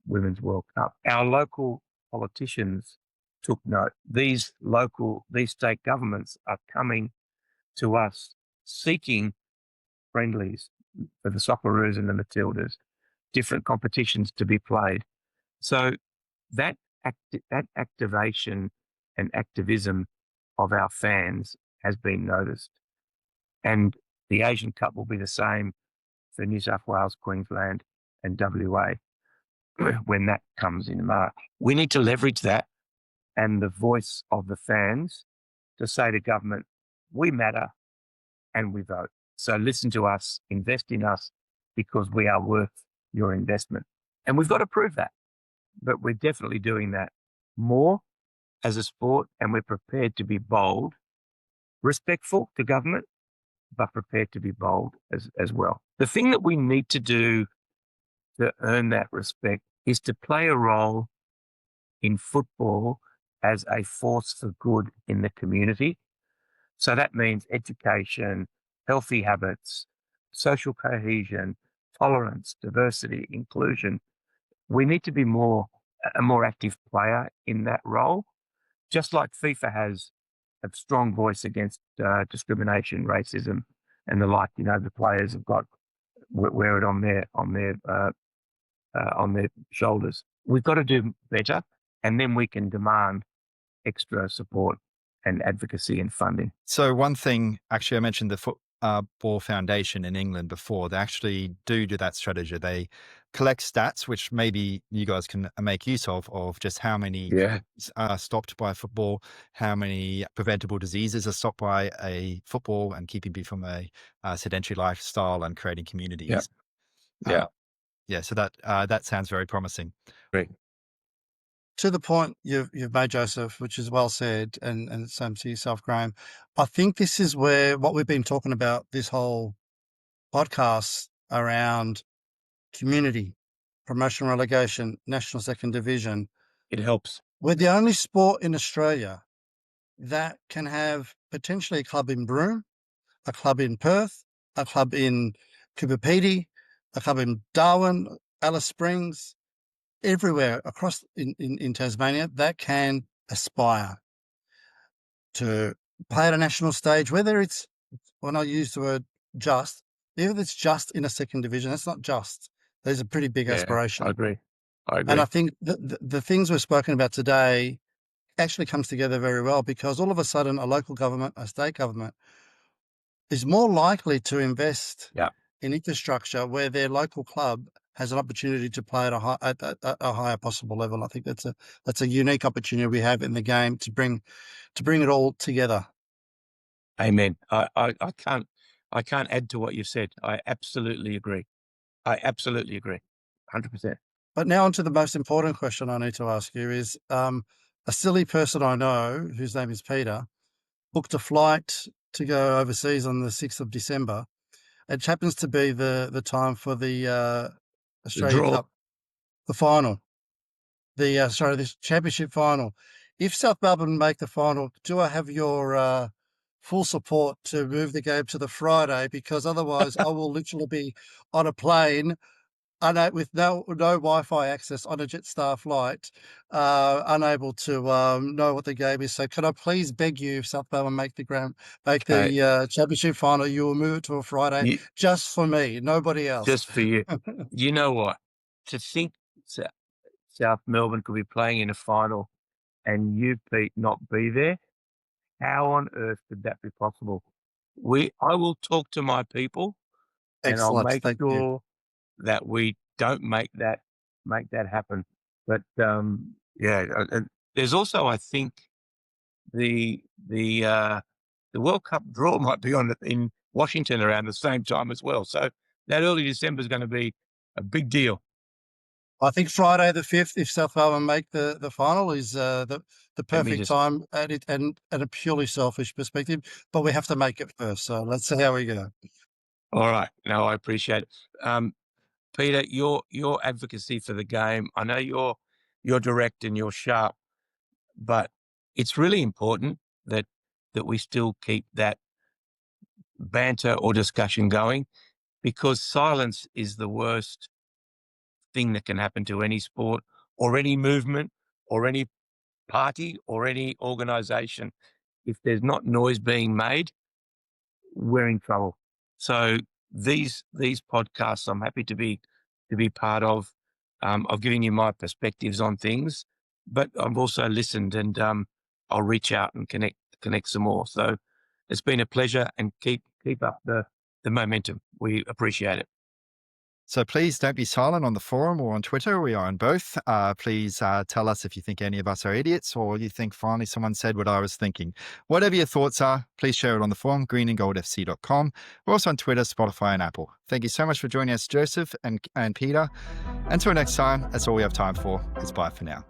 Women's World Cup. Our local politicians took note. These state governments are coming to us seeking friendlies for the Socceroos and the Matildas, different competitions to be played. So that activation and activism of our fans has been noticed. And the Asian Cup will be the same for New South Wales, Queensland, and WA when that comes in March. We need to leverage that and the voice of the fans to say to government, we matter and we vote. So listen to us, invest in us, because we are worth your investment. And we've got to prove that. But we're definitely doing that more as a sport, and we're prepared to be bold, respectful to government, but prepared to be bold as well. The thing that we need to do to earn that respect is to play a role in football as a force for good in the community. So that means education, healthy habits, social cohesion, tolerance, diversity, inclusion. We need to be a more active player in that role, just like FIFA has a strong voice against discrimination, racism, and the like. The players have got wear it on their shoulders. We've got to do better, and then we can demand extra support and advocacy and funding. So one thing, actually, I mentioned the Football Foundation in England before. They actually do that strategy. They collect stats, which maybe you guys can make use of just how many are stopped by football, how many preventable diseases are stopped by a football, and keeping people from a sedentary lifestyle and creating communities. Yeah. So that sounds very promising. Great. To the point you've made, Joseph, which is well said, and same to yourself, Graham. I think this is where what we've been talking about this whole podcast around community, promotion, relegation, national second division. It helps. We're the only sport in Australia that can have potentially a club in Broome, a club in Perth, a club in Coober Pedy, a club in Darwin, Alice Springs, everywhere across in Tasmania that can aspire to play at a national stage, whether it's, when I use the word just, even if it's just in a second division, that's not just. There's a pretty big Yeah, I aspiration. agree. I And I agree. think the things we've spoken about today actually comes together very well, because all of a sudden a local government, a state government, is more likely to invest Yeah. in infrastructure where their local club has an opportunity to play at a higher possible level. I think that's a unique opportunity we have in the game to bring it all together. Amen. I can't add to what you said. I absolutely agree. 100%. But now on to the most important question I need to ask you is, a silly person I know, whose name is Peter, booked a flight to go overseas on the 6th of December. It happens to be the time for the The Australia draw. Cup, the final, the championship final. If South Melbourne make the final, do I have your full support to move the game to the Friday? Because otherwise I will literally be on a plane with no Wi-Fi access on a Jetstar flight, unable to know what the game is. So can I please beg you, if South Melbourne make Uh, the championship final, you will move it to a Friday you, just for me, nobody else. just for you. You know what? To think Sou- South Melbourne could be playing in a final and you, Pete, not be there. How on earth could that be possible? I will talk to my people and I'll Excellent, make thank you. sure that we don't make that happen. But yeah, and there's also, I think, the the uh, the World Cup draw might be on in Washington around the same time as well. So that early December is going to be a big deal. I think Friday the 5th, if South Melbourne make the final, is the Let me perfect just. time at it, and at a purely selfish perspective. But we have to make it first, so let's see how we go. All right, no, I appreciate it. Peter, your advocacy for the game. I know you're direct and you're sharp, but it's really important that we still keep that banter or discussion going, because silence is the worst thing that can happen to any sport or any movement or any party or any organization. If there's not noise being made, we're in trouble. So these podcasts, I'm happy to be part of. I've given you my perspectives on things, but I've also listened, and I'll reach out and connect some more. So it's been a pleasure, and keep up the momentum. We appreciate it. So please don't be silent on the forum or on Twitter. We are on both. Please tell us if you think any of us are idiots, or you think finally someone said what I was thinking. Whatever your thoughts are, please share it on the forum, greenandgoldfc.com. We're also on Twitter, Spotify, and Apple. Thank you so much for joining us, Joseph and Peter. Until next time, that's all we have time for. It's bye for now.